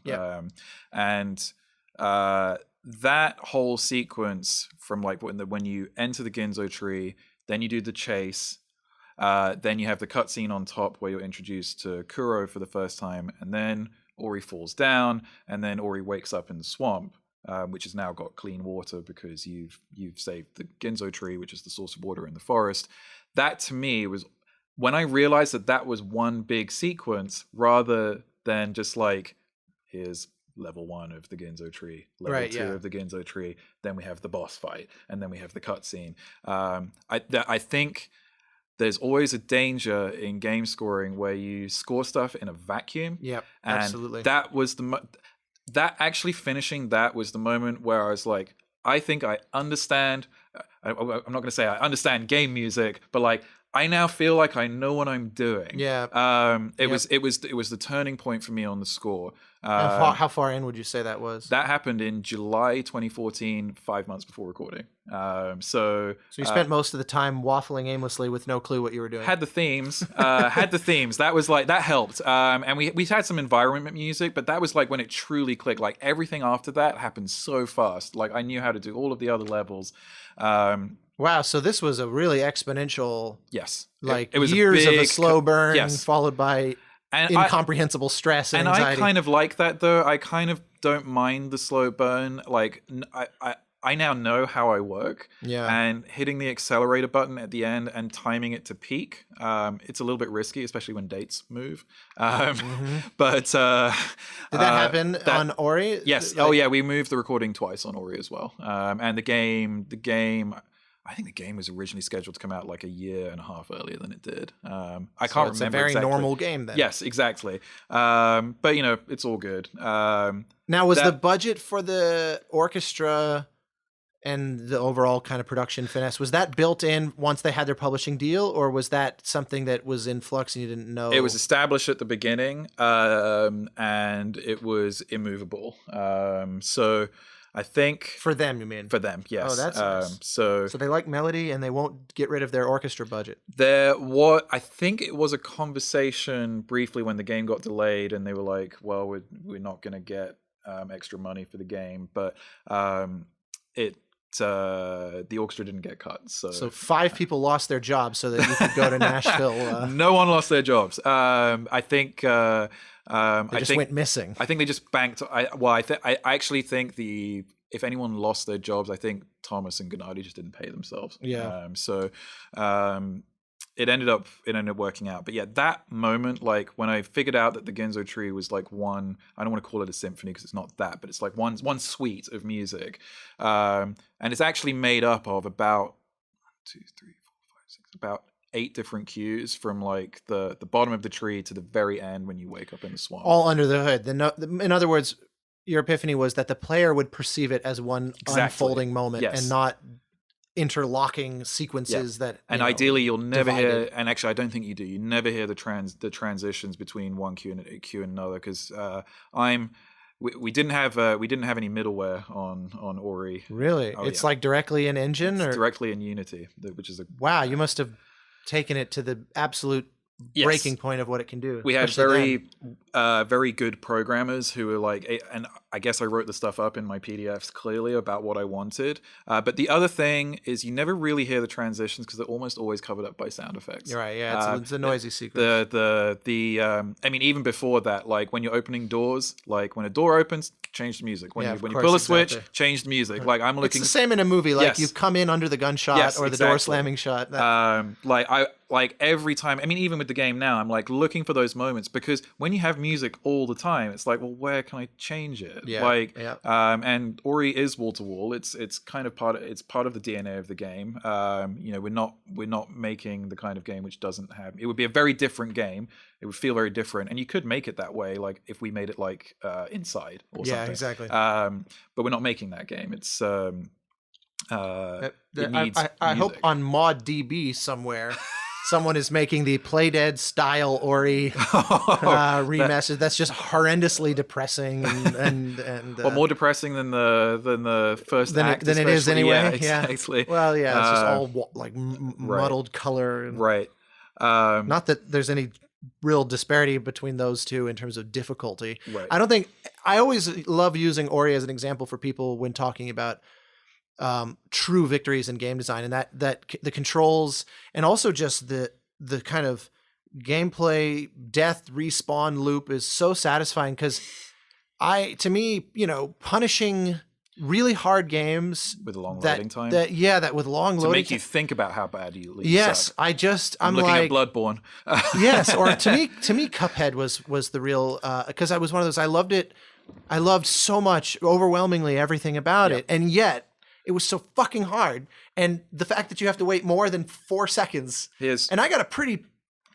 And that whole sequence from like when you enter the Ginzo tree, then you do the chase, then you have the cutscene on top where you're introduced to Kuro for the first time, and then Ori falls down, and then Ori wakes up in the swamp, which has now got clean water because you've saved the Ginzo tree, which is the source of water in the forest. That to me was when I realized that was one big sequence, rather than just like, here's level 1 of the Ginzo tree, level 2 of the Ginzo tree, then we have the boss fight, and then we have the cutscene. I think there's always a danger in game scoring where you score stuff in a vacuum. Yep, and absolutely. That was that actually finishing that was the moment where I was like, I think I understand. I'm not going to say I understand game music, but like I now feel like I know what I'm doing. It was the turning point for me on the score. And how far in would you say that was? That happened in July 2014, 5 months before recording. So you spent most of the time waffling aimlessly with no clue what you were doing. Had the themes. That was like, that helped. And we had some environment music, but that was like when it truly clicked. Like everything after that happened so fast. Like I knew how to do all of the other levels. Wow, so this was a really exponential, Yes. like it was years of a big slow burn yes. followed by And incomprehensible stress and anxiety. I kind of like that, though. I kind of don't mind the slow burn. Like, I now know how I work. Yeah. And hitting the accelerator button at the end and timing it to peak, it's a little bit risky, especially when dates move. But Did that happen on Ori? Yes. Oh, yeah. We moved the recording twice on Ori as well. And the game. I think the game was originally scheduled to come out like a year and a half earlier than it did. I can't remember. It's a very exactly. normal game then. Yes, exactly. But it's all good. Now, was the budget for the orchestra and the overall kind of production finesse, was that built in once they had their publishing deal, or was that something that was in flux and you didn't know? It was established at the beginning, and it was immovable. So I think for them, you mean? For them, yes. Oh, that's nice. So they like melody and they won't get rid of their orchestra budget. I think it was a conversation briefly when the game got delayed, and they were like, "Well, we're not going to get extra money for the game," but the orchestra didn't get cut. So 5 people lost their jobs so that you could go to Nashville. No one lost their jobs. I think they just went missing. I think they just banked. I actually think if anyone lost their jobs, I think Thomas and Gennady just didn't pay themselves. Yeah. It ended up working out. But yeah, that moment, like when I figured out that the Ginzo tree was like one, I don't want to call it a symphony because it's not that, but it's like one suite of music. And it's actually made up of about 8 different cues from like the bottom of the tree to the very end when you wake up in the swamp. All under the hood. In other words, your epiphany was that the player would perceive it as one unfolding moment and not interlocking sequences and ideally you'll never hear, and actually I don't think you never hear the transitions between one cue and another, because we didn't have any middleware on Ori. Really? It's like directly in Engine, or directly in Unity, which is wow, you must have taken it to the absolute breaking point of what it can do. We had very good programmers who were like, and I guess I wrote the stuff up in my PDFs clearly about what I wanted. But the other thing is you never really hear the transitions because they're almost always covered up by sound effects. You're right. Yeah, it's a noisy sequence. I mean, even before that, like when you're opening doors, like when a door opens, change the music. When you pull a switch, change the music. Like I'm looking. It's the same in a movie. Like you come in under the gunshot or the door slamming shot. Like every time, I mean, even with the game now, I'm like looking for those moments, because when you have music all the time, it's like, well, where can I change it? And Ori is wall to wall. It's kind of part of the DNA of the game. We're not making the kind of game which doesn't have. It would be a very different game. It would feel very different, and you could make it that way, like if we made it like Inside or something. Yeah, exactly. But we're not making that game. It's it needs I hope on ModDB somewhere someone is making the Playdead style Ori remaster that's just horrendously depressing and more depressing than the first act than it is anyway. Yeah, exactly. Well, yeah, it's just all like muddled color. Right. Not that there's any real disparity between those two in terms of difficulty. Right. I always love using Ori as an example for people when talking about true victories in game design, and that the controls and also just the kind of gameplay death respawn loop is so satisfying, because to me, punishing really hard games with a long loading time. That with long loading to make you think about how bad you suck. Yes, I'm looking at Bloodborne. Yes, or to me, Cuphead was the real, because I was one of those. I loved it. I loved so much, overwhelmingly everything about it, and yet it was so fucking hard. And the fact that you have to wait more than 4 seconds. And I got a pretty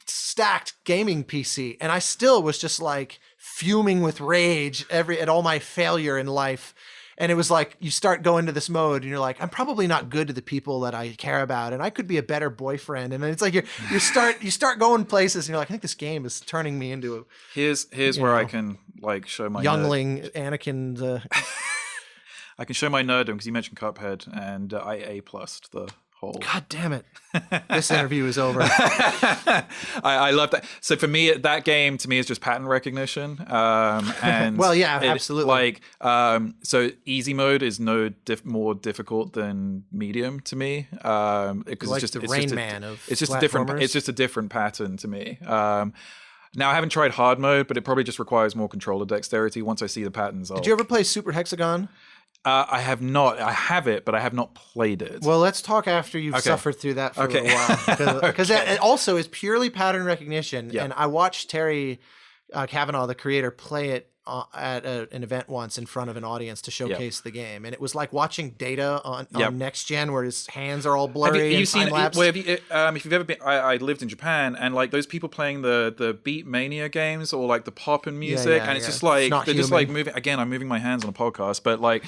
stacked gaming PC, and I still was just like fuming with rage at all my failure in life. And it was like, you start going to this mode and you're like, I'm probably not good to the people that I care about, and I could be a better boyfriend. And then it's like you start going places and you're like, I think this game is turning me into a here's where I can like show my youngling Anakin. I can show my nerddom, because you mentioned Cuphead, and I A+'d the hole. God damn it. This interview is over. I love that. So for me, that game to me is just pattern recognition. And well, yeah, absolutely. So easy mode is more difficult than medium to me. Because like it's just a different pattern to me. Now I haven't tried hard mode, but it probably just requires more controller dexterity once I see the patterns. Did you ever play Super Hexagon? I have not. I have it, but I have not played it. Well, let's talk after you've suffered through that for a little while. Because it also is purely pattern recognition. Yep. And I watched Terry Cavanaugh, the creator, play it at an event once in front of an audience to showcase the game. And it was like watching Data on Next Gen, where his hands are all blurry. Have you seen if you've ever been, I lived in Japan, and like those people playing the Beat Mania games or like the pop and music, and it's just like they're just like moving. Again, I'm moving my hands on a podcast, but like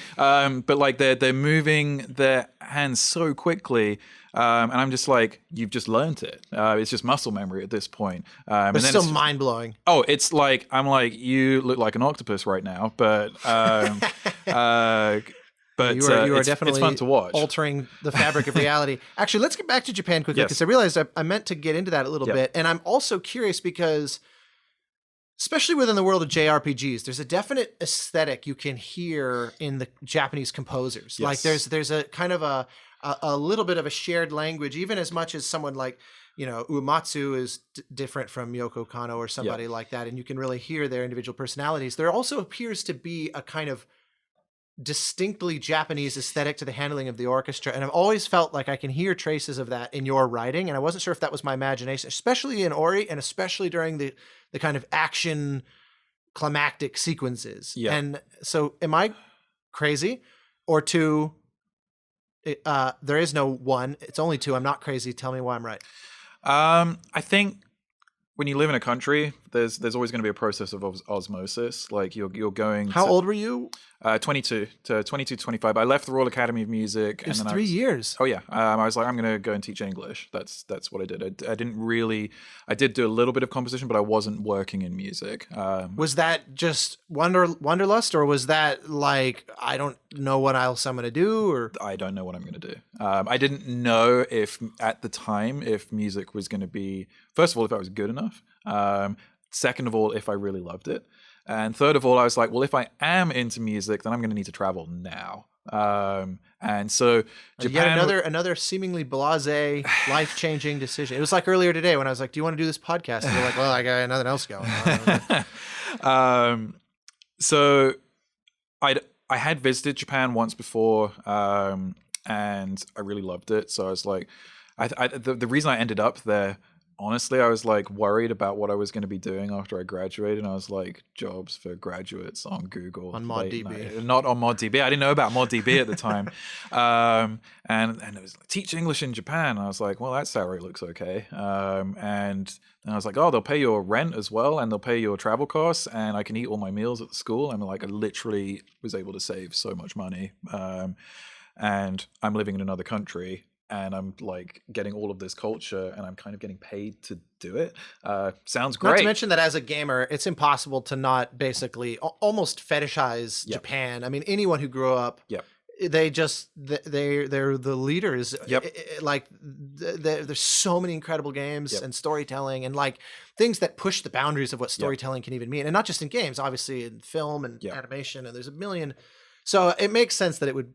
they're moving their hands so quickly. And I'm just like, you've just learned it. It's just muscle memory at this point. But it's still mind blowing. Oh, it's like, I'm like, you look like an octopus right now, but you are definitely it's fun to watch. Altering the fabric of reality. Actually, let's get back to Japan quickly, because I realized I meant to get into that a little bit. And I'm also curious because, especially within the world of JRPGs, there's a definite aesthetic you can hear in the Japanese composers. Yes. Like there's a kind of a little bit of a shared language, even as much as someone like, Uematsu is different from Yoko Kanno or somebody like that. And you can really hear their individual personalities. There also appears to be a kind of distinctly Japanese aesthetic to the handling of the orchestra. And I've always felt like I can hear traces of that in your writing. And I wasn't sure if that was my imagination, especially in Ori and especially during the kind of action climactic sequences. Yeah. And so am I crazy? Or two, there is no one, it's only two. I'm not crazy. Tell me why I'm right. I think when you live in a country, there's always going to be a process of osmosis. Like you're going. How old were you? 22 to 25. I left the Royal Academy of Music. It was 3 years. Oh yeah. I was like, I'm going to go and teach English. That's what I did. I did do a little bit of composition, but I wasn't working in music. Was that just wanderlust, or was that like, I don't know what else I'm going to do? Or I don't know what I'm going to do. I didn't know at the time if music was going to be, first of all, if I was good enough. Second of all, if I really loved it. And third of all, I was like, well, if I am into music, then I'm going to need to travel now. And so Japan... Yet another seemingly blasé, life-changing decision. It was like earlier today when I was like, do you want to do this podcast? And you're like, well, I got nothing else going on. So I had visited Japan once before, and I really loved it. So I was like, the reason I ended up there, honestly, I was like worried about what I was going to be doing after I graduated. And I was like, jobs for graduates on Google. On ModDB. Not on ModDB. I didn't know about ModDB at the time. And it was like, teach English in Japan. And I was like, well, that salary looks okay. And I was like, oh, they'll pay your rent as well. And they'll pay your travel costs. And I can eat all my meals at the school. And like, I literally was able to save so much money. And I'm living in another country. And I'm like getting all of this culture, and I'm kind of getting paid to do it. Sounds great. Not to mention that as a gamer, it's impossible to not basically almost fetishize Japan. I mean, anyone who grew up, they're the leaders. There's so many incredible games and storytelling and like things that push the boundaries of what storytelling can even mean, and not just in games, obviously in film and animation. And there's a million. So it makes sense that it would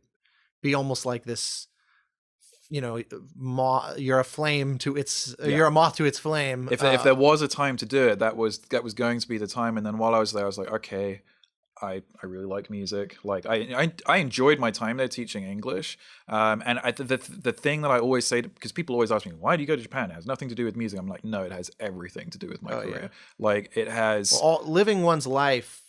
be almost like this. You're a flame to its. You're a moth to its flame. If there was a time to do it, that was going to be the time. And then while I was there, I was like, okay, I really like music. Like I enjoyed my time there teaching English. And the thing that I always say, because people always ask me, why do you go to Japan? It has nothing to do with music. I'm like, no, it has everything to do with my career. Yeah. Like it has living one's life.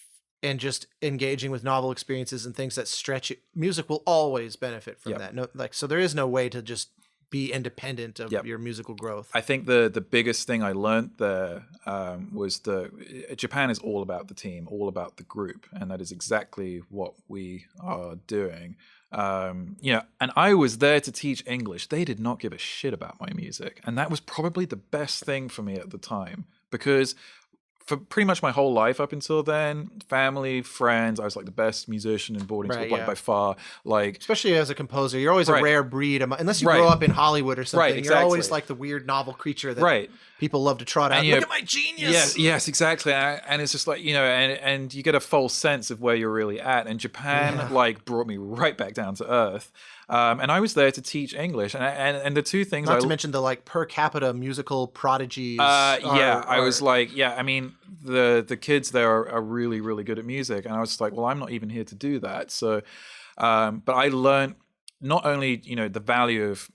And just engaging with novel experiences and things that stretch it. Music will always benefit from that. So there is no way to just be independent of your musical growth. I think the biggest thing I learned there was Japan is all about the team, all about the group, and that is exactly what we are doing. And I was there to teach English. They did not give a shit about my music, and that was probably the best thing for me at the time, because for pretty much my whole life up until then, family, friends, I was like the best musician in boarding school by far. Like, especially as a composer, you're always a rare breed. Unless you grow up in Hollywood or something, exactly. You're always like the weird novel creature that people love to trot out. Look at my genius. Yes, exactly. And it's just like, and you get a false sense of where you're really at. And Japan like brought me right back down to earth. And I was there to teach English, and the two things. Not to mention the like per capita musical prodigies. I was like, I mean, the kids there are really, really good at music, and I was just like, well, I'm not even here to do that. So, but I learned not only the value of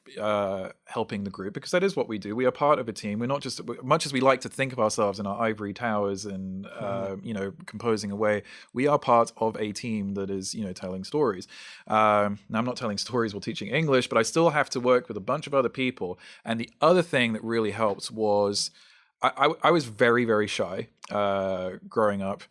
helping the group, because that is what we do. We are part of a team. We're not just, much as we like to think of ourselves in our ivory towers and composing away, we are part of a team that is telling stories. Now I'm not telling stories while teaching English, but I still have to work with a bunch of other people. And the other thing that really helped was I was very, very shy growing up.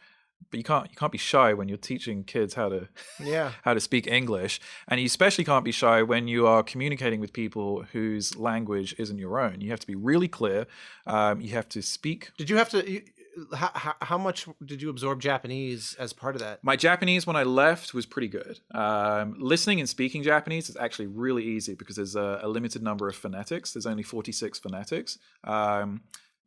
But you can't be shy when you're teaching kids how to speak English, and you especially can't be shy when you are communicating with people whose language isn't your own. You have to be really clear. You have to speak. Did you have to? How much did you absorb Japanese as part of that? My Japanese when I left was pretty good. Listening and speaking Japanese is actually really easy because there's a limited number of phonetics. There's only 46 phonetics.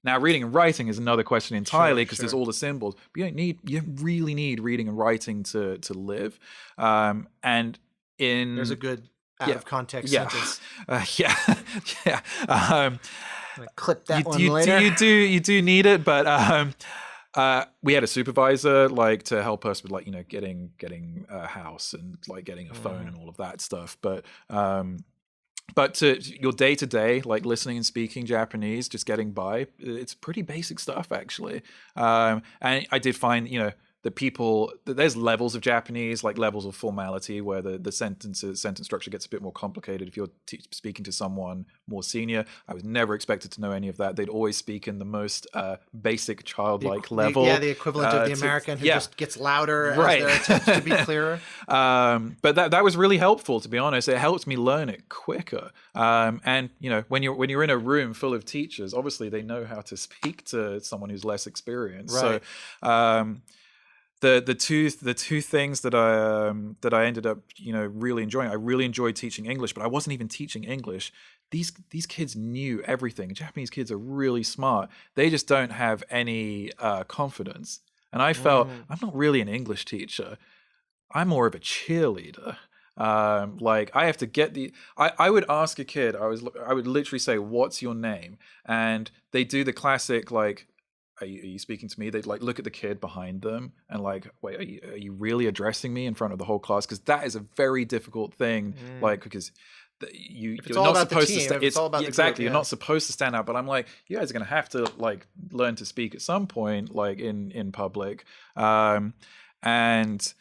Now, reading and writing is another question entirely because there's all the symbols. But you don't really need reading and writing to live. And there's a good out of context sentence. Clip that one later. You do need it, but we had a supervisor like to help us with like getting a house and like getting a phone and all of that stuff. But to your day-to-day, like listening and speaking Japanese, just getting by, it's pretty basic stuff, actually. And I did find, there's levels of Japanese, like levels of formality, where the sentence structure gets a bit more complicated. If you're speaking to someone more senior, I was never expected to know any of that. They'd always speak in the most basic childlike level. The equivalent of the American who just gets louder as their attempts to be clearer. But that was really helpful, to be honest. It helped me learn it quicker. And when you're in a room full of teachers, obviously they know how to speak to someone who's less experienced. Right. So. The two things that I ended up really enjoying. I really enjoyed teaching English, but I wasn't even teaching English. These kids knew everything. Japanese kids are really smart. They just don't have any confidence. And I felt I'm not really an English teacher. I'm more of a cheerleader. Like I have to get I would ask a kid. I would literally say, "What's your name?" And they do the classic like. Are you speaking to me? They'd like look at the kid behind them and like, wait, are you really addressing me in front of the whole class? Because that is a very difficult thing. Like because you're not supposed to. Exactly, you're not supposed to stand out. But I'm like, you guys are gonna have to like learn to speak at some point, like in public, and.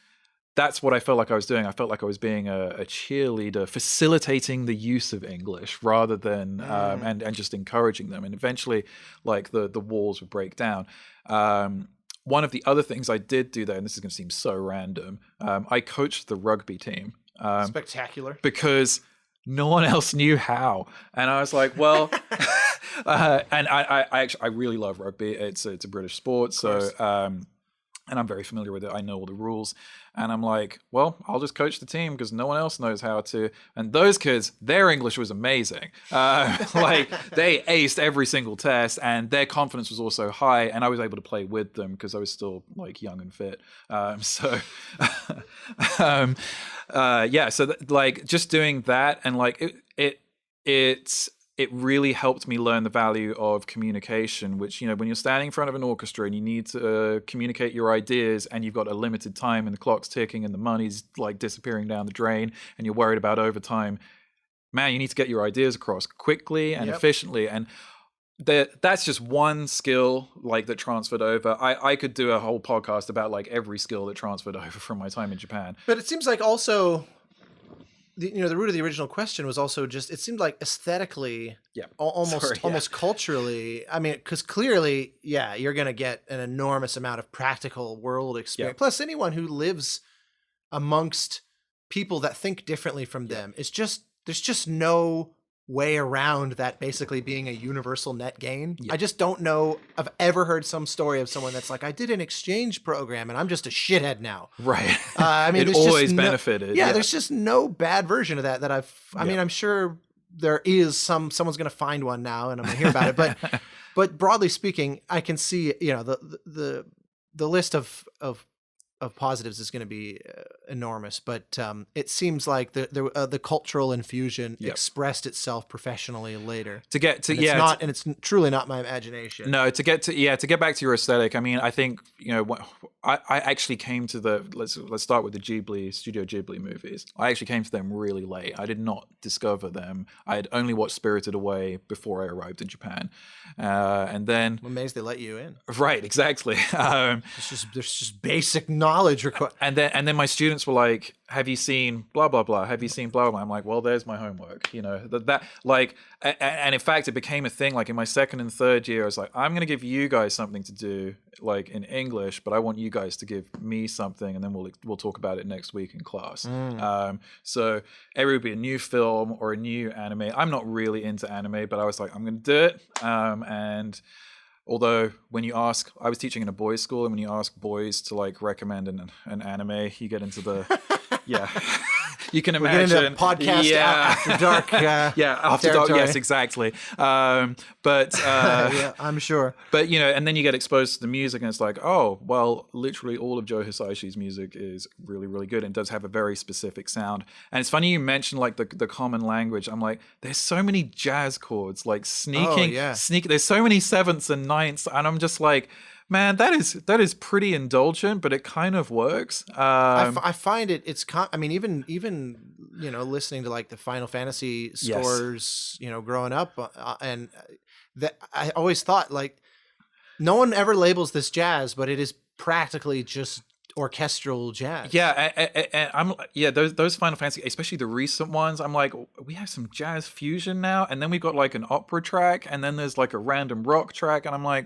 That's what I felt like I was doing. I felt like I was being a cheerleader, facilitating the use of English rather than and just encouraging them. And eventually, like the walls would break down. One of the other things I did do there, and this is going to seem so random, I coached the rugby team. Spectacular. Because no one else knew how, and I was like, well. And I really love rugby. It's a British sport, so. And I'm very familiar with it. I know all the rules. And I'm like, well, I'll just coach the team because no one else knows how to. And those kids, their English was amazing. Like they aced every single test and their confidence was also high. And I was able to play with them because I was still like young and fit. So like just doing that and like it really helped me learn the value of communication, which, when you're standing in front of an orchestra and you need to communicate your ideas and you've got a limited time and the clock's ticking and the money's like disappearing down the drain and you're worried about overtime, man, you need to get your ideas across quickly and efficiently. And that's just one skill like that transferred over. I could do a whole podcast about like every skill that transferred over from my time in Japan. But it seems like also... the root of the original question was also just, it seemed like aesthetically, almost culturally. I mean, because clearly, you're going to get an enormous amount of practical world experience. Plus, anyone who lives amongst people that think differently from them, there's just no way around that basically being a universal net gain. I just don't know. I've ever heard some story of someone that's like, I did an exchange program and I'm just a shithead now. Right. I mean, it there's always just benefited. Yeah, there's just no bad version of that I mean, I'm sure there is someone's going to find one now and I'm going to hear about it. But broadly speaking, I can see, the list of positives is going to be enormous, but it seems like the cultural infusion expressed itself professionally later. And it's truly not my imagination. No, to get back to your aesthetic. I mean, I think I actually came to let's start with the Studio Ghibli movies. I actually came to them really late. I did not discover them. I had only watched Spirited Away before I arrived in Japan, and then I'm amazed they let you in. Right, exactly. There's just basic knowledge required. And then my students were like, "Have you seen blah blah blah? Have you seen blah blah?" I'm like, "Well, there's my homework." And in fact, it became a thing. Like in my second and third year, I was like, "I'm going to give you guys something to do, like in English, but I want you guys to give me something, and then we'll talk about it next week in class." So every would be a new film or a new anime. I'm not really into anime, but I was like, I'm going to do it, and. Although when you ask, I was teaching in a boys' school, and when you ask boys to like recommend an anime, you get into the you can imagine get into podcast after dark. After dark. Yes, exactly. But I'm sure. But and then you get exposed to the music, and it's like, oh, well, literally all of Joe Hisaishi's music is really, really good, and does have a very specific sound. And it's funny you mentioned like the common language. I'm like, there's so many jazz chords, like sneaking. There's so many sevenths and ninths, and I'm just like, man, that is pretty indulgent, but it kind of works. I find I mean, even listening to like the Final Fantasy scores, growing up, and that I always thought like no one ever labels this jazz, but it is practically just orchestral jazz. And I'm those Final Fantasy, especially the recent ones, I'm like, we have some jazz fusion now, and then we've got like an opera track, and then there's like a random rock track, and I'm like,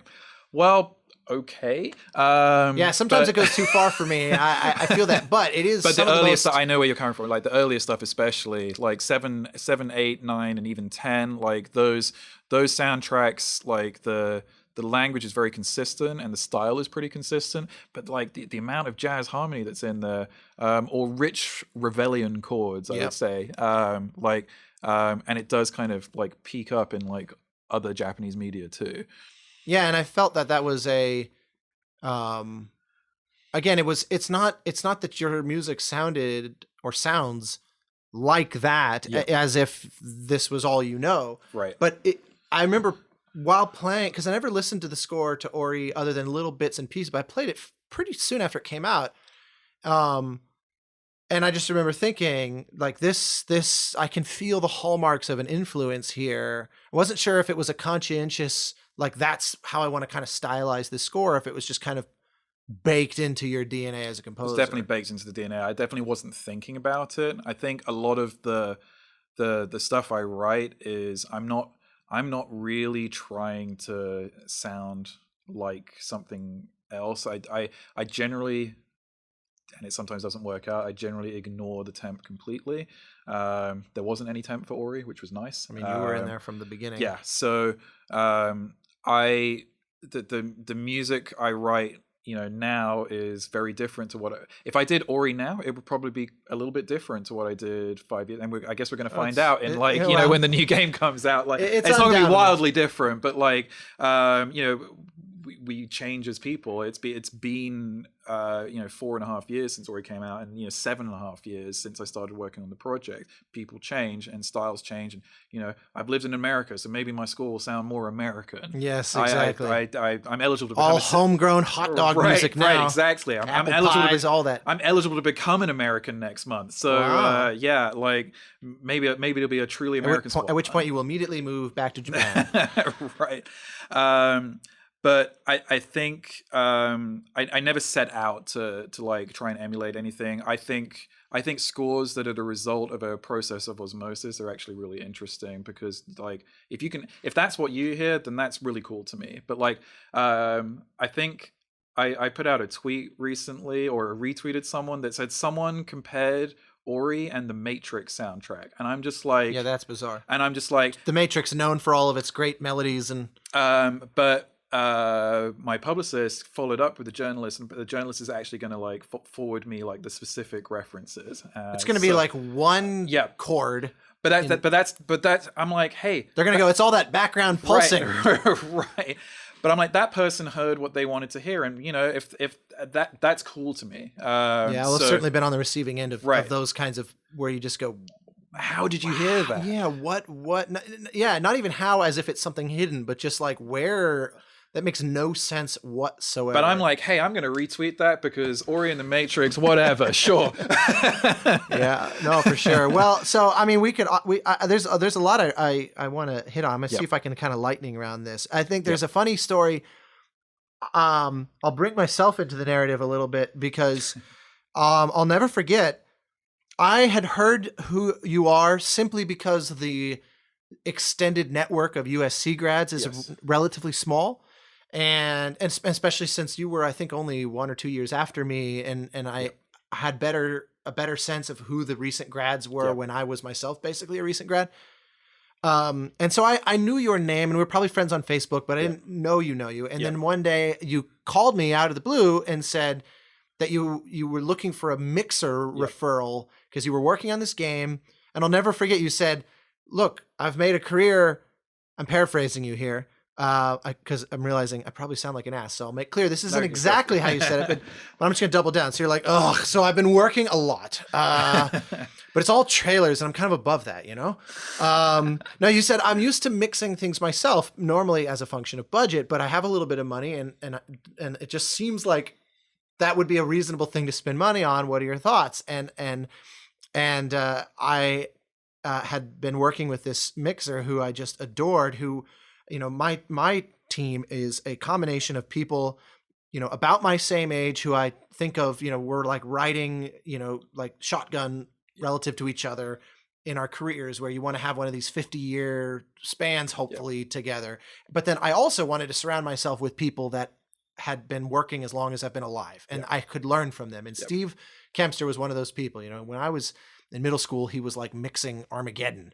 well. Okay. Sometimes it goes too far for me. I feel that, but it is. But the earliest stuff, I know where you're coming from. Like the earlier stuff, especially like 7, 8, 9, and even 10. Like those soundtracks, like the language is very consistent and the style is pretty consistent. But like the amount of jazz harmony that's in there, or rich Ravellian chords, I would say, and it does kind of like peak up in like other Japanese media too. Yeah, and I felt that was again, it's not that your music sounded or sounds like that as if this was all Right. But I remember while playing, because I never listened to the score to Ori other than little bits and pieces, but I played it pretty soon after it came out. And I just remember thinking like this, I can feel the hallmarks of an influence here. I wasn't sure if it was a conscientious, like that's how I want to kind of stylize this score, if it was just kind of baked into your DNA as a composer. It's definitely baked into the DNA. I definitely wasn't thinking about it. I think a lot of the stuff I write is I'm not really trying to sound like something else. I generally, and it sometimes doesn't work out, I generally ignore the temp completely. There wasn't any temp for Ori, which was nice. I mean, you were in there from the beginning. Yeah. So the music I write, now is very different to if I did Ori now, it would probably be a little bit different to what I did 5 years. And I guess we're going to find out in when the new game comes out. Like it's not going to be wildly different, but like we change as people. It's been 4.5 years since Ori came out, and 7.5 years since I started working on the project. People change and styles change, and I've lived in America, so maybe my score will sound more American. Yes, exactly. I'm eligible to all homegrown hot dog music now. Right, exactly. I'm eligible to all that. I'm eligible to become an American next month. So like maybe it'll be a truly American score. At which point you will immediately move back to Japan. Right. But I think I never set out to like try and emulate anything. I think scores that are the result of a process of osmosis are actually really interesting, because like if that's what you hear, then that's really cool to me. But like I think I put out a tweet recently, or retweeted someone that said someone compared Ori and the Matrix soundtrack, and I'm just like, Yeah, that's bizarre. and I'm just like, The Matrix, known for all of its great melodies and but my publicist followed up with the journalist, and the journalist is actually going to like forward me like the specific references. it's going to be like one chord. But that's I'm like, hey, They're going to go, it's all that background pulsing. right. But I'm like, that person heard what they wanted to hear, and you know, if that's cool to me. Yeah, well, I've certainly been on the receiving end of those kinds of where you just go, how did you hear that? Yeah, what? Yeah, not even how, as if it's something hidden, but just like where. That makes no sense whatsoever. But I'm like, hey, I'm going to retweet that because Ori and the Matrix, whatever, sure. Yeah, no, for sure. Well, so I mean, there's a lot I want to hit on. I'm gonna see if I can kind of lightning around this. I think there's a funny story. I'll bring myself into the narrative a little bit because I'll never forget. I had heard who you are simply because the extended network of USC grads is relatively small. And especially since you were, I think, only 1 or 2 years after me, and I had a better sense of who the recent grads were when I was myself basically a recent grad. And so I knew your name, and we were probably friends on Facebook, but I didn't know you. And then one day you called me out of the blue and said that you were looking for a mixer referral because you were working on this game. And I'll never forget, you said, look, I've made a career. I'm paraphrasing you here. Because I'm realizing I probably sound like an ass, so I'll make clear this isn't exactly how you said it, but I'm just gonna double down. So you're like, oh, so I've been working a lot, but it's all trailers, and I'm kind of above that, you know. No, you said I'm used to mixing things myself, normally as a function of budget, but I have a little bit of money, and it just seems like that would be a reasonable thing to spend money on. What are your thoughts? And I had been working with this mixer who I just adored, who. You know, my team is a combination of people, you know, about my same age who I think of, you know, we're like riding, you know, like shotgun relative to each other in our careers, where you want to have one of these 50-year spans, hopefully together. But then I also wanted to surround myself with people that had been working as long as I've been alive, and I could learn from them. And Steve Kempster was one of those people. You know, when I was in middle school, he was like mixing Armageddon,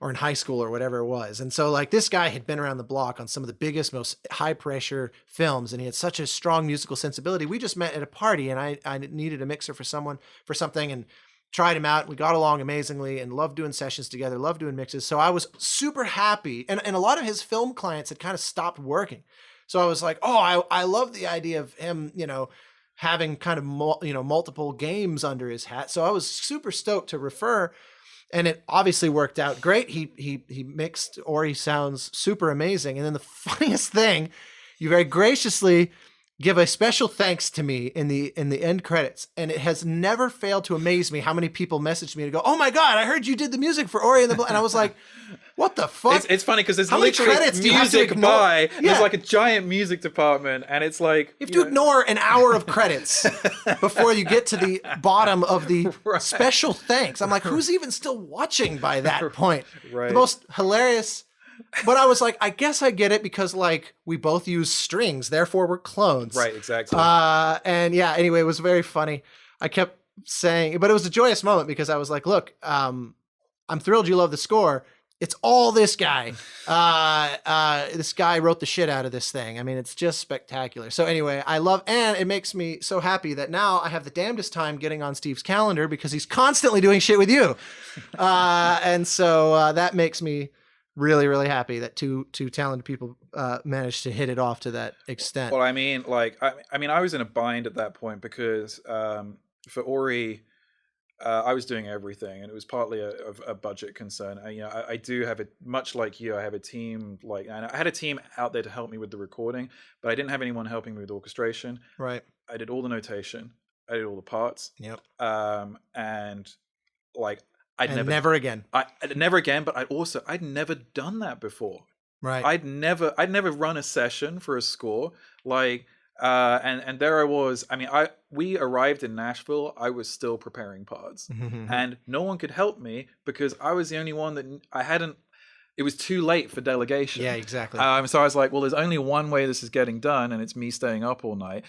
or in high school or whatever it was. And so like this guy had been around the block on some of the biggest, most high pressure films, and he had such a strong musical sensibility. We just met at a party, and I needed a mixer for something, and tried him out. We got along amazingly and loved doing sessions together, loved doing mixes. So I was super happy. And a lot of his film clients had kind of stopped working. So I was like, oh, I love the idea of him, you know, having kind of, multiple games under his hat. So I was super stoked to refer. And it obviously worked out great. He mixed Ori sounds super amazing. And then the funniest thing, you very graciously give a special thanks to me in the end credits. And it has never failed to amaze me how many people messaged me to go, oh my God, I heard you did the music for Ori and the and I was like, what the fuck? It's funny because there's how literally music by. Yeah. There's like a giant music department, and it's like you have to ignore an hour of credits before you get to the bottom of the special thanks. I'm like, who's even still watching by that point? Right. The most hilarious. But I was like, I guess I get it because like we both use strings, therefore we're clones. Right, exactly. And yeah, anyway, it was very funny. I kept saying, but it was a joyous moment because I was like, look, I'm thrilled you love the score. It's all this guy. This guy wrote the shit out of this thing. I mean, it's just spectacular. So anyway, and it makes me so happy that now I have the damnedest time getting on Steve's calendar because he's constantly doing shit with you. And so that makes me really, really happy that two talented people managed to hit it off to that extent. Well, I mean, like, I was in a bind at that point because for Ori, I was doing everything, and it was partly a budget concern. I do have much like you. I have a team, and I had a team out there to help me with the recording, but I didn't have anyone helping me with orchestration. Right. I did all the notation. I did all the parts. Yep. And like. Never again. Never again, but I'd never done that before. Right. I'd never run a session for a score. Like, and there I was. I mean, we arrived in Nashville. I was still preparing parts, and no one could help me because I was the only one that I hadn't. It was too late for delegation. Yeah, exactly. So I was like, well, there's only one way this is getting done, and it's me staying up all night.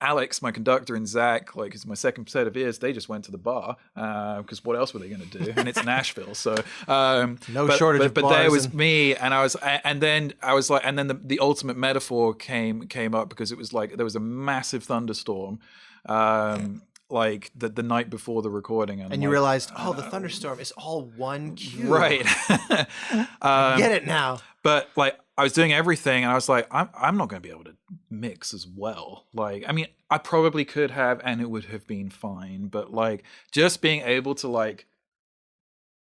Alex, my conductor, and Zach, like it's my second set of ears, they just went to the bar because what else were they going to do? And it's Nashville, so shortage of But bars there was me, and then the ultimate metaphor came up because it was like there was a massive thunderstorm. Like the night before the recording, and you like, realized, the thunderstorm is all one cue. right? I get it now. But like I was doing everything, and I was like, I'm not going to be able to mix as well. Like, I mean, I probably could have, and it would have been fine. But like, just being able to like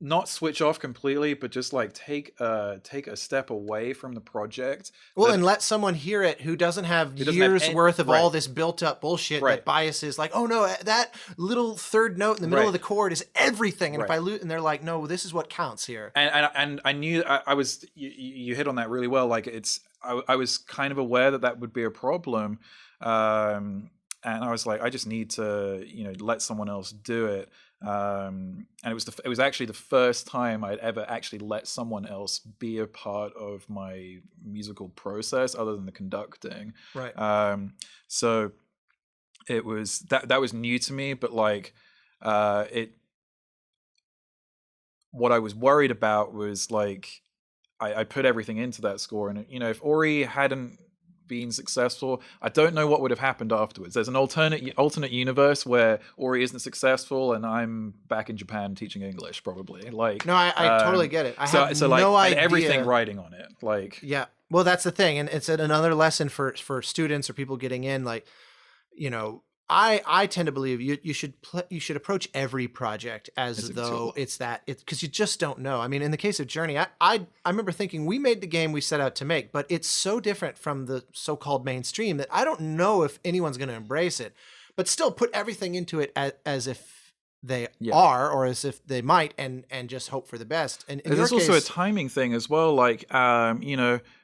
not switch off completely, but just like take a step away from the project. Well, and let someone hear it who doesn't have years worth of all this built up bullshit that biases like, oh no, that little third note in the middle of the chord is everything. And if I lose, and they're like, no, this is what counts here. And I knew I was, you hit on that really well. Like I was kind of aware that would be a problem. And I was like, I just need to, let someone else do it. And it was actually the first time I'd ever actually let someone else be a part of my musical process other than the conducting. Right. So it was that was new to me, but like what I was worried about was like I put everything into that score, and if Ori hadn't been successful, I don't know what would have happened afterwards. There's an alternate universe where Ori isn't successful and I'm back in Japan teaching English, probably. Like, no, I totally get it. I have no like, idea. Everything riding on it. Like, yeah. Well, that's the thing, and it's another lesson for students or people getting in. Like, I tend to believe you should approach every project as though it's because you just don't know. I mean, in the case of Journey, I remember thinking we made the game we set out to make, but it's so different from the so-called mainstream that I don't know if anyone's going to embrace it. But still, put everything into it as if they are, or as if they might, and just hope for the best. And there's also a timing thing as well. Like,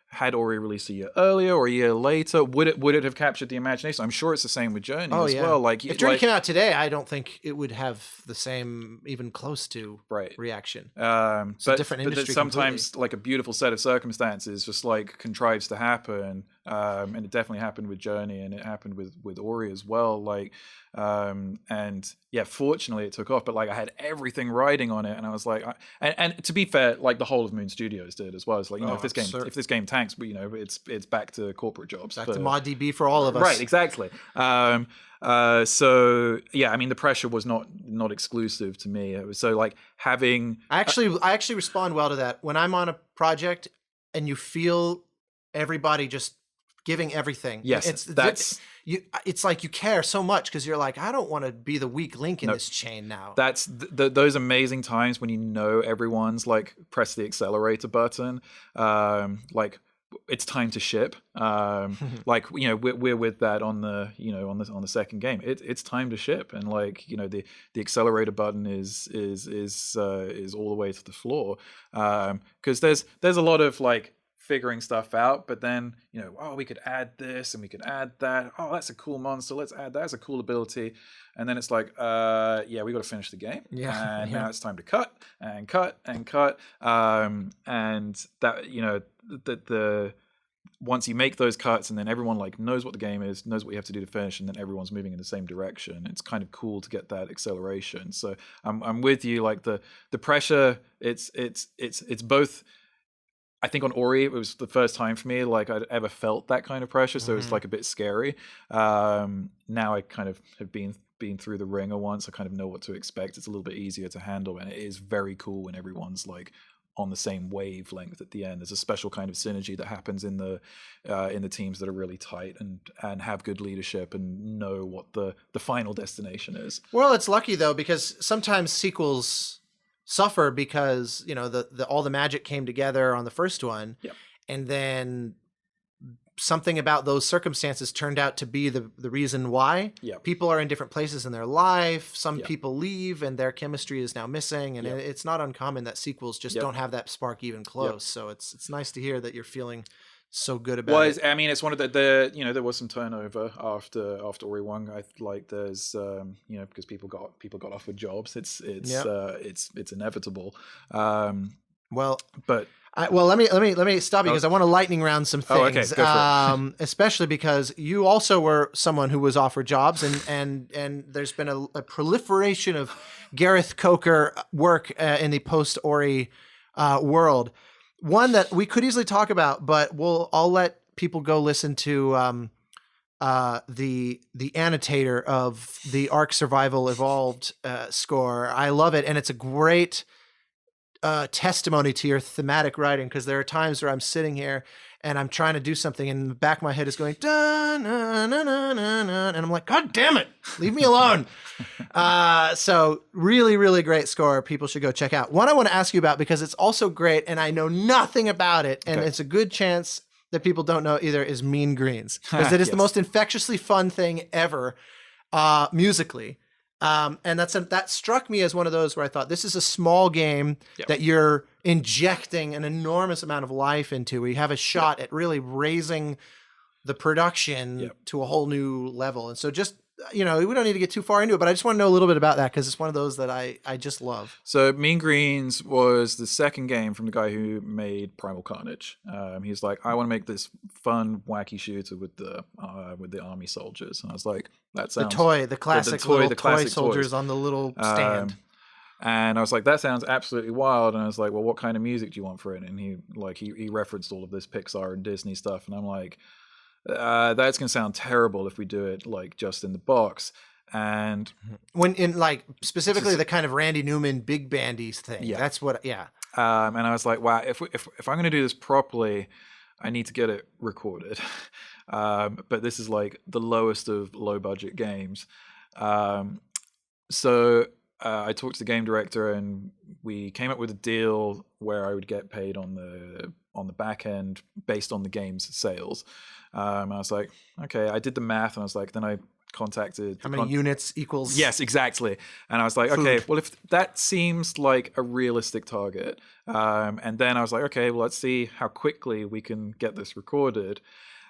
had Ori released a year earlier or a year later, would it have captured the imagination? I'm sure it's the same with Journey as well. Like, if Journey came out today, I don't think it would have the same, even close to reaction. It's a different industry. But sometimes, completely. like a beautiful set of circumstances, just like contrives to happen, and it definitely happened with Journey, and it happened with Ori as well. Like, and yeah, fortunately it took off. But like, I had everything riding on it, and I was like, and to be fair, like the whole of Moon Studios did as well. It's like, if this game tanks, but it's back to corporate jobs, back to ModDB for all of us, right? Exactly. So yeah, I mean, the pressure was not exclusive to me. It was so like having. I actually respond well to that when I'm on a project and you feel everybody just giving everything. Yes, it's like you care so much because you're like, I don't want to be the weak link in this chain now. That's those amazing times when everyone's like press the accelerator button, like it's time to ship. Like we're with that on the on the second game. It's time to ship, and like the accelerator button is all the way to the floor, because there's a lot of like figuring stuff out, but then we could add this and we could add that. Oh, that's a cool monster, let's add that. That's a cool ability. And then it's like we got to finish the game, and now it's time to cut and cut and cut, and that the once you make those cuts and then everyone like knows what the game is, knows what you have to do to finish, and then everyone's moving in the same direction, it's kind of cool to get that acceleration. So I'm with you. Like the pressure, it's both. I think on Ori, it was the first time for me like I'd ever felt that kind of pressure, so it's like a bit scary. Now I kind of have been through the ringer once. I kind of know what to expect. It's a little bit easier to handle, and it is very cool when everyone's like on the same wavelength at the end. There's a special kind of synergy that happens in the teams that are really tight and have good leadership and know what the final destination is. Well, it's lucky though, because sometimes sequels suffer because all the magic came together on the first one, and then something about those circumstances turned out to be the reason why. People are in different places in their life. Some people leave and their chemistry is now missing, and it's not uncommon that sequels just don't have that spark even close. So it's nice to hear that you're feeling so good about it. I mean, it's one of the there was some turnover after Ori 1. I like there's because people got offered jobs. It's inevitable. Well, but Well, let me stop you because I want to lightning round some things. Oh, okay, go for it. Especially because you also were someone who was offered jobs, and there's been a proliferation of Gareth Coker work in the post Ori world. One that we could easily talk about, but I'll let people go listen to the annotator of the ARK Survival Evolved score. I love it, and it's a great testimony to your thematic writing, because there are times where I'm sitting here and I'm trying to do something and the back of my head is going da, na, na, na, na, na, and I'm like, God damn it, leave me alone. So really, really great score. People should go check out. One I want to ask you about, because it's also great and I know nothing about it, and it's a good chance that people don't know either, is Mean Greens, because it is the most infectiously fun thing ever musically. And that struck me as one of those where I thought, this is a small game that you're injecting an enormous amount of life into, where you have a shot at really raising the production to a whole new level. And so just, we don't need to get too far into it, but I just want to know a little bit about that, because it's one of those that I just love. So Mean Greens was the second game from the guy who made Primal Carnage. He's like, I want to make this fun, wacky shooter with the army soldiers. And I was like, that sounds... the classic toy soldiers on the little stand. And I was like, that sounds absolutely wild. And I was like, well, what kind of music do you want for it? And he referenced all of this Pixar and Disney stuff. And I'm like... that's gonna sound terrible if we do it like just in the box. And when in like specifically the kind of Randy Newman big bandy thing, that's what. And I was like, wow, if I'm gonna do this properly, I need to get it recorded. But this is like the lowest of low budget games. So I talked to the game director and we came up with a deal where I would get paid on the back end based on the game's sales. I was like, okay, I did the math, and I was like, then I contacted... How many units equals... Yes, exactly. And I was like, okay, well, if that seems like a realistic target. And then I was like, okay, well, let's see how quickly we can get this recorded.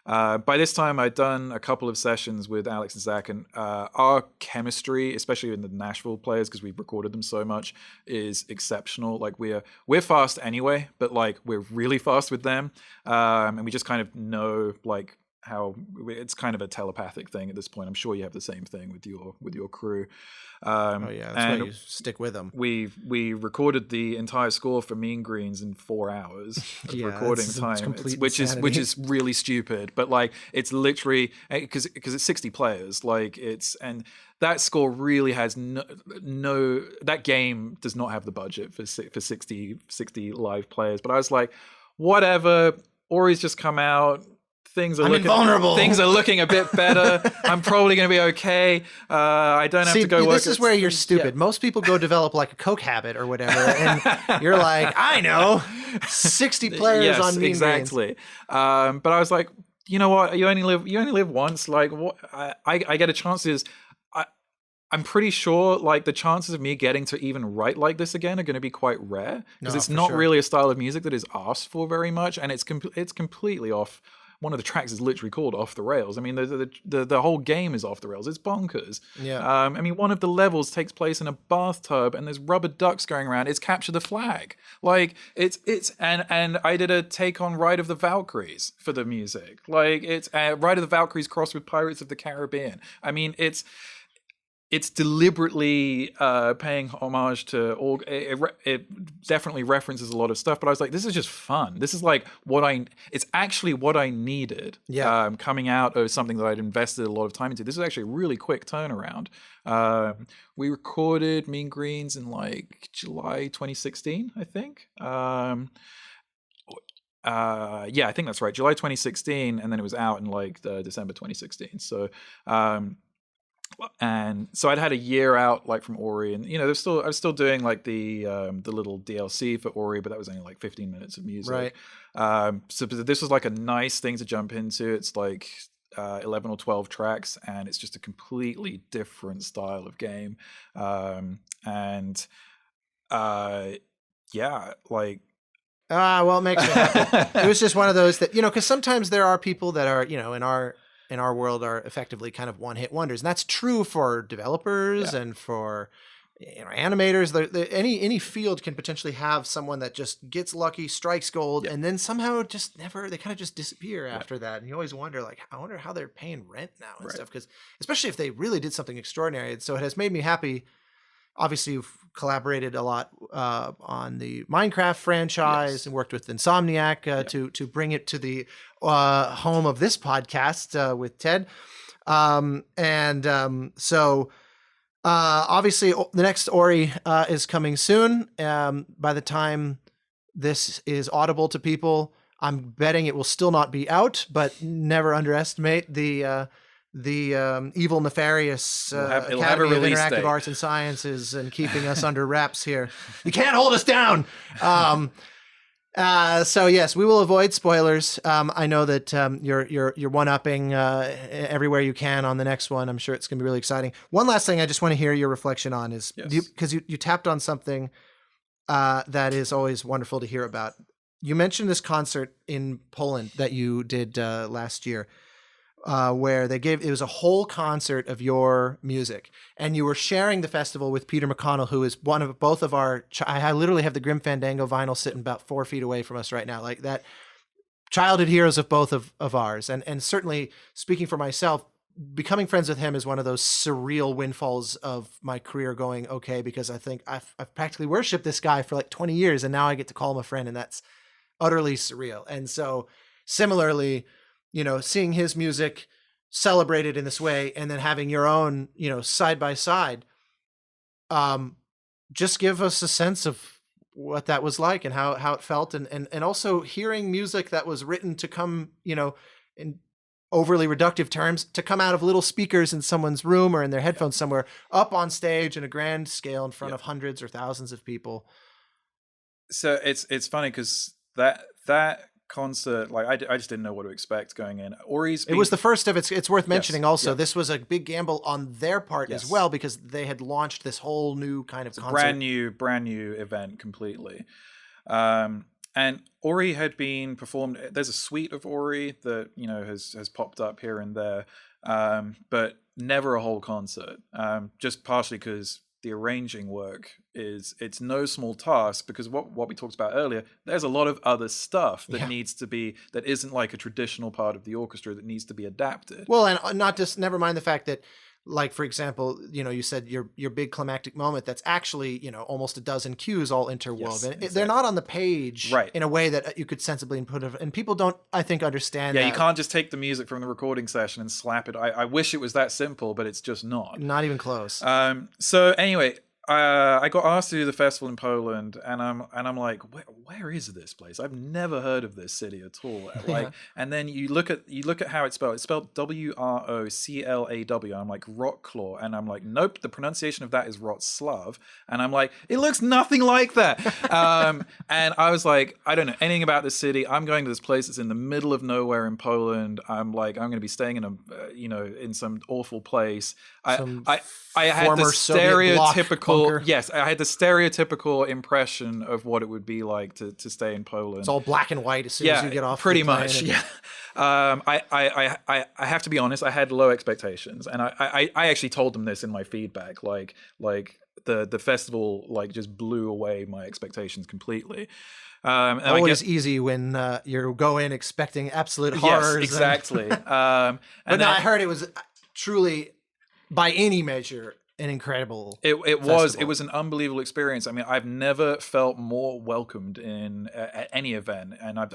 By this time, I'd done a couple of sessions with Alex and Zach, and our chemistry, especially in the Nashville players, because we've recorded them so much, is exceptional. Like we're fast anyway, but like we're really fast with them, and we just kind of know like how it's kind of a telepathic thing at this point. I'm sure you have the same thing with your crew. That's why you stick with them. We recorded the entire score for Mean Greens in 4 hours of recording time, which is really stupid. But like it's literally because it's 60 players. Like and that score really has no. That game does not have the budget for 60 live players. But I was like, whatever. Ori's just come out. Things are looking a bit better. I'm probably going to be okay. I don't have to go work. This is where you're stupid. Most people go develop like a Coke habit or whatever, and you're like, I know, 60 players on Mean exactly. But I was like, you know what? You only live once. Like, what? I get a chance. I'm pretty sure like the chances of me getting to even write like this again are going to be quite rare, because it's not really a style of music that is asked for very much, and it's completely off. One of the tracks is literally called Off the Rails. I mean, the whole game is off the rails. It's bonkers. Yeah. I mean, one of the levels takes place in a bathtub and there's rubber ducks going around. It's Capture the Flag. Like and I did a take on Ride of the Valkyries for the music. Like it's Ride of the Valkyries crossed with Pirates of the Caribbean. I mean, it's deliberately paying homage to all. It definitely references a lot of stuff, but I was like, this is just fun. This is like it's actually what I needed. Coming out of something that I'd invested a lot of time into. This is actually a really quick turnaround. We recorded Mean Greens in like July 2016, I think. I think that's right. July 2016, and then it was out in like December 2016. So. And so I'd had a year out like from Ori, and I was still doing like the little DLC for Ori, but that was only like 15 minutes of music. Right. So this was like a nice thing to jump into. It's like 11 or 12 tracks, and it's just a completely different style of game. Well, it makes me happy. It was just one of those that, because sometimes there are people that are, in our world are effectively kind of one-hit wonders. And that's true for developers and for animators, any field can potentially have someone that just gets lucky, strikes gold, and then somehow they kind of just disappear after that. And you always wonder, like, I wonder how they're paying rent now and stuff, because especially if they really did something extraordinary. And so it has made me happy. Obviously, you've collaborated a lot on the Minecraft franchise and worked with Insomniac to bring it to the home of this podcast with Ted. Obviously, the next Ori is coming soon. By the time this is audible to people, I'm betting it will still not be out, but never underestimate the evil, nefarious Academy of Interactive Arts and Sciences and keeping us under wraps here. You can't hold us down. So yes, we will avoid spoilers. I know that you're one-upping everywhere you can on the next one. I'm sure it's going to be really exciting. One last thing I just want to hear your reflection on is, because you tapped on something that is always wonderful to hear about. You mentioned this concert in Poland that you did last year, where it was a whole concert of your music, and you were sharing the festival with Peter McConnell, who is one of both of our, I literally have the Grim Fandango vinyl sitting about 4 feet away from us right now, like that, childhood heroes of both of ours. And certainly, speaking for myself, becoming friends with him is one of those surreal windfalls of my career going, okay, because I think I've practically worshipped this guy for like 20 years, and now I get to call him a friend, and that's utterly surreal. And so similarly, seeing his music celebrated in this way, and then having your own, side by side, just give us a sense of what that was like and how it felt. And also hearing music that was written to come, in overly reductive terms, to come out of little speakers in someone's room or in their headphones somewhere, up on stage in a grand scale in front of hundreds or thousands of people. So it's funny because that concert, like I just didn't know what to expect going in. It was the first of it's worth mentioning also. This was a big gamble on their part as well, because they had launched this whole new kind of concert. Brand new event completely. And Ori had been performed. There's a suite of Ori that has popped up here and there, but never a whole concert. Just partially because the arranging work it's no small task, because what we talked about earlier, there's a lot of other stuff that that isn't like a traditional part of the orchestra that needs to be adapted. Well, and never mind the fact that, like, for example, you said your big climactic moment, that's actually, almost a dozen cues all interwoven. Yes, exactly. They're not on the page in a way that you could sensibly input, and people don't, I think, understand that. Yeah, you can't just take the music from the recording session and slap it. I wish it was that simple, but it's just not. Not even close. So anyway, I got asked to do the festival in Poland, and I'm like, where is this place? I've never heard of this city at all. Like, and then you look at how it's spelled. It's spelled WROCLAW. I'm like, Wroclaw, and I'm like, nope, the pronunciation of that is Wroclaw, and I'm like, it looks nothing like that. And I was like, I don't know anything about this city. I'm going to this place that's in the middle of nowhere in Poland. I'm going to be staying in in some awful place. I had the stereotypical. Yes, I had the stereotypical impression of what it would be like to stay in Poland. It's all black and white as soon as you get off. Pretty much, yeah. I have to be honest. I had low expectations, and I actually told them this in my feedback. Like the festival just blew away my expectations completely. Always easy when you go in expecting absolute horrors. Yes, exactly. But I heard it was truly, by any measure, an incredible it was an unbelievable experience. I mean, I've never felt more welcomed at any event, and I've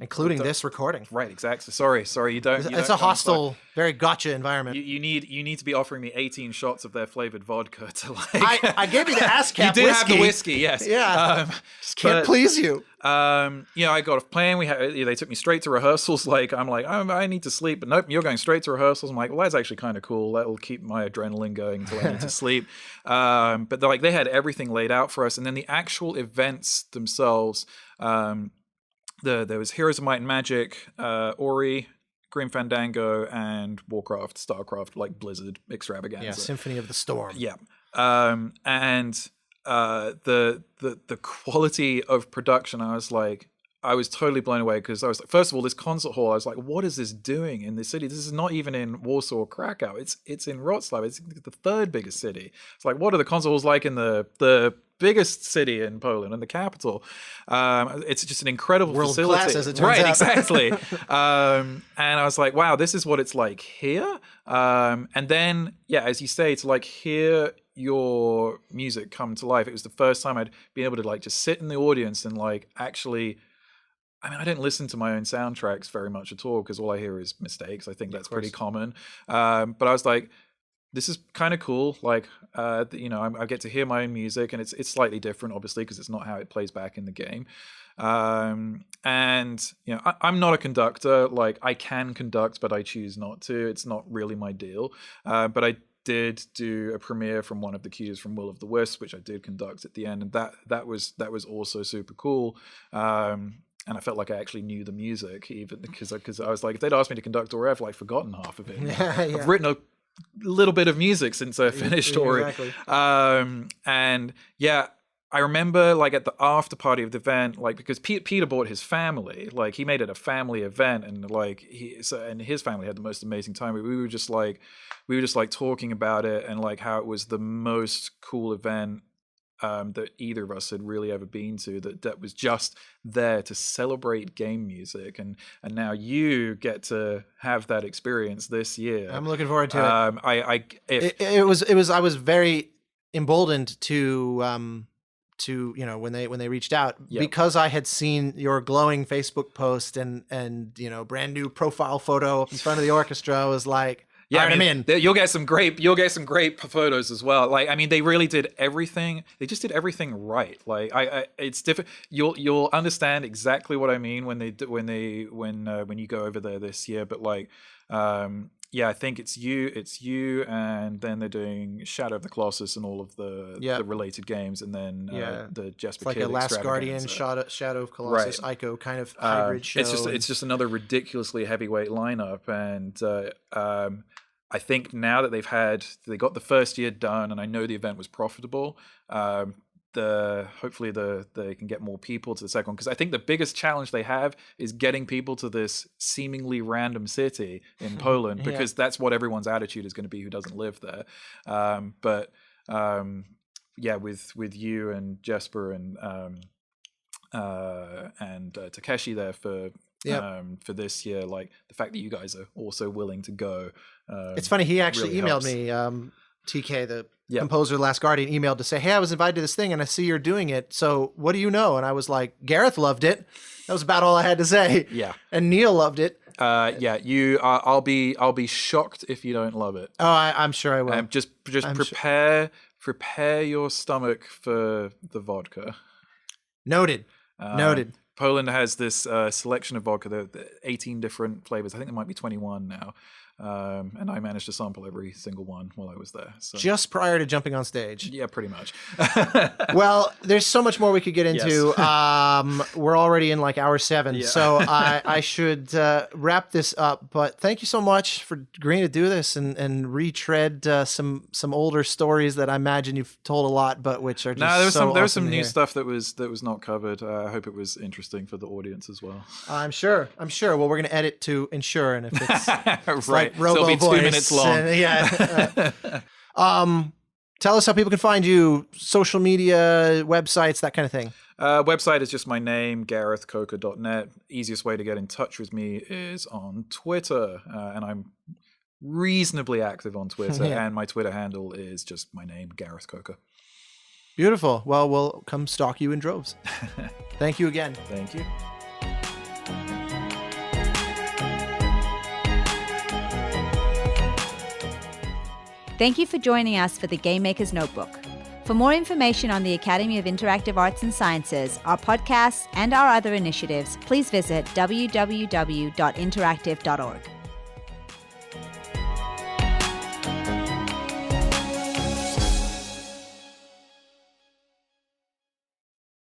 including this recording. Right, exactly. Sorry, you don't. It's a hostile, very gotcha environment. You need to be offering me 18 shots of their flavored vodka to like. I gave you the ASCAP whiskey. You did have the whiskey, yes. Yeah. Just can't please you. I got off playing. They took me straight to rehearsals. I'm like, I need to sleep, but nope, you're going straight to rehearsals. I'm like, well, that's actually kind of cool. That'll keep my adrenaline going until I need to sleep. But they had everything laid out for us, and then the actual events themselves. There was Heroes of Might and Magic, Ori, Grim Fandango, and Warcraft, Starcraft, like Blizzard extravaganza. Yeah, Symphony of the Storm. Yeah, and the quality of production, I was like, I was totally blown away because I was like, first of all, this concert hall, I was like, what is this doing in this city? This is not even in Warsaw or Krakow. It's in Wrocław. It's the third biggest city. It's like, what are the concert halls like in the biggest city in Poland and the capital? It's just an incredible World facility. class, as it turns right, out. Exactly. And I was like, wow, this is what it's like here. And then, yeah, as you say, to like hear your music come to life. It was the first time I'd been able to like just sit in the audience and like actually, I mean, I didn't listen to my own soundtracks very much at all because all I hear is mistakes. I think that's pretty common. But I was like, this is kind of cool. Like, you know, I get to hear my own music, and it's slightly different, obviously, because it's not how it plays back in the game. And you know, I'm not a conductor. Like, I can conduct, but I choose not to. It's not really my deal. But I did do a premiere from one of the cues from Will of the Wisps, which I did conduct at the end, and that was also super cool. And I felt like I actually knew the music, even because I was like, if they'd asked me to conduct Ori, I've like forgotten half of it. Yeah. I've written a little bit of music since I finished Ori. Exactly. And yeah, I remember like at the after party of the event, like because Peter brought his family, like he made it a family event, and like and his family had the most amazing time. We were just like talking about it and like how it was the most cool event that either of us had really ever been to, that was just there to celebrate game music, and now you get to have that experience this year. I'm looking forward to it. I was very emboldened to you know, when they reached out, because I had seen your glowing Facebook post and you know, brand new profile photo in front of the orchestra. I was like, yeah, all right, I'm in. You'll get some great photos as well. Like, I mean, they really did everything. They just did everything right. Like, it's different. You'll understand exactly what I mean when you go over there this year. But like, yeah, I think it's you, and then they're doing Shadow of the Colossus and all of the related games, and then the Jesper like Kid a Last Guardian, extravaganza. Shadow of Colossus, Ico kind of hybrid show. It's just another ridiculously heavyweight lineup, and I think now that they got the first year done, and I know the event was profitable. Hopefully they can get more people to the second one, because I think the biggest challenge they have is getting people to this seemingly random city in Poland, because that's what everyone's attitude is going to be who doesn't live there. But with you and Jesper and Takeshi there for this year, like the fact that you guys are also willing to go. It's funny, he actually really emailed me, TK, the composer, Last Guardian, emailed to say, hey, I was invited to this thing and I see you're doing it. So what do you know? And I was like, Gareth loved it. That was about all I had to say. Yeah. And Neil loved it. I'll be shocked if you don't love it. Oh, I'm sure I will. Just prepare your stomach for the vodka. Noted. Noted. Poland has this selection of vodka. There are 18 different flavors. I think there might be 21 now. And I managed to sample every single one while I was there. So. Just prior to jumping on stage. Yeah, pretty much. Well, there's so much more we could get into. Yes. We're already in like hour 7, so I should wrap this up. But thank you so much for agreeing to do this and retread some older stories that I imagine you've told a lot, but which are just there was some new stuff that was not covered. I hope it was interesting for the audience as well. I'm sure. Well, we're going to edit to ensure, and if it's right. Like Robo so it'll be 2 minutes long. Tell us how people can find you, social media, websites, that kind of thing. Website is just my name, garethcoker.net. Easiest way to get in touch with me is on Twitter, and I'm reasonably active on Twitter, and my Twitter handle is just my name, Gareth Coker. Beautiful. Well, we'll come stalk you in droves. Thank you again. Thank you. Thank you for joining us for the Game Maker's Notebook. For more information on the Academy of Interactive Arts and Sciences, our podcasts, and our other initiatives, please visit www.interactive.org.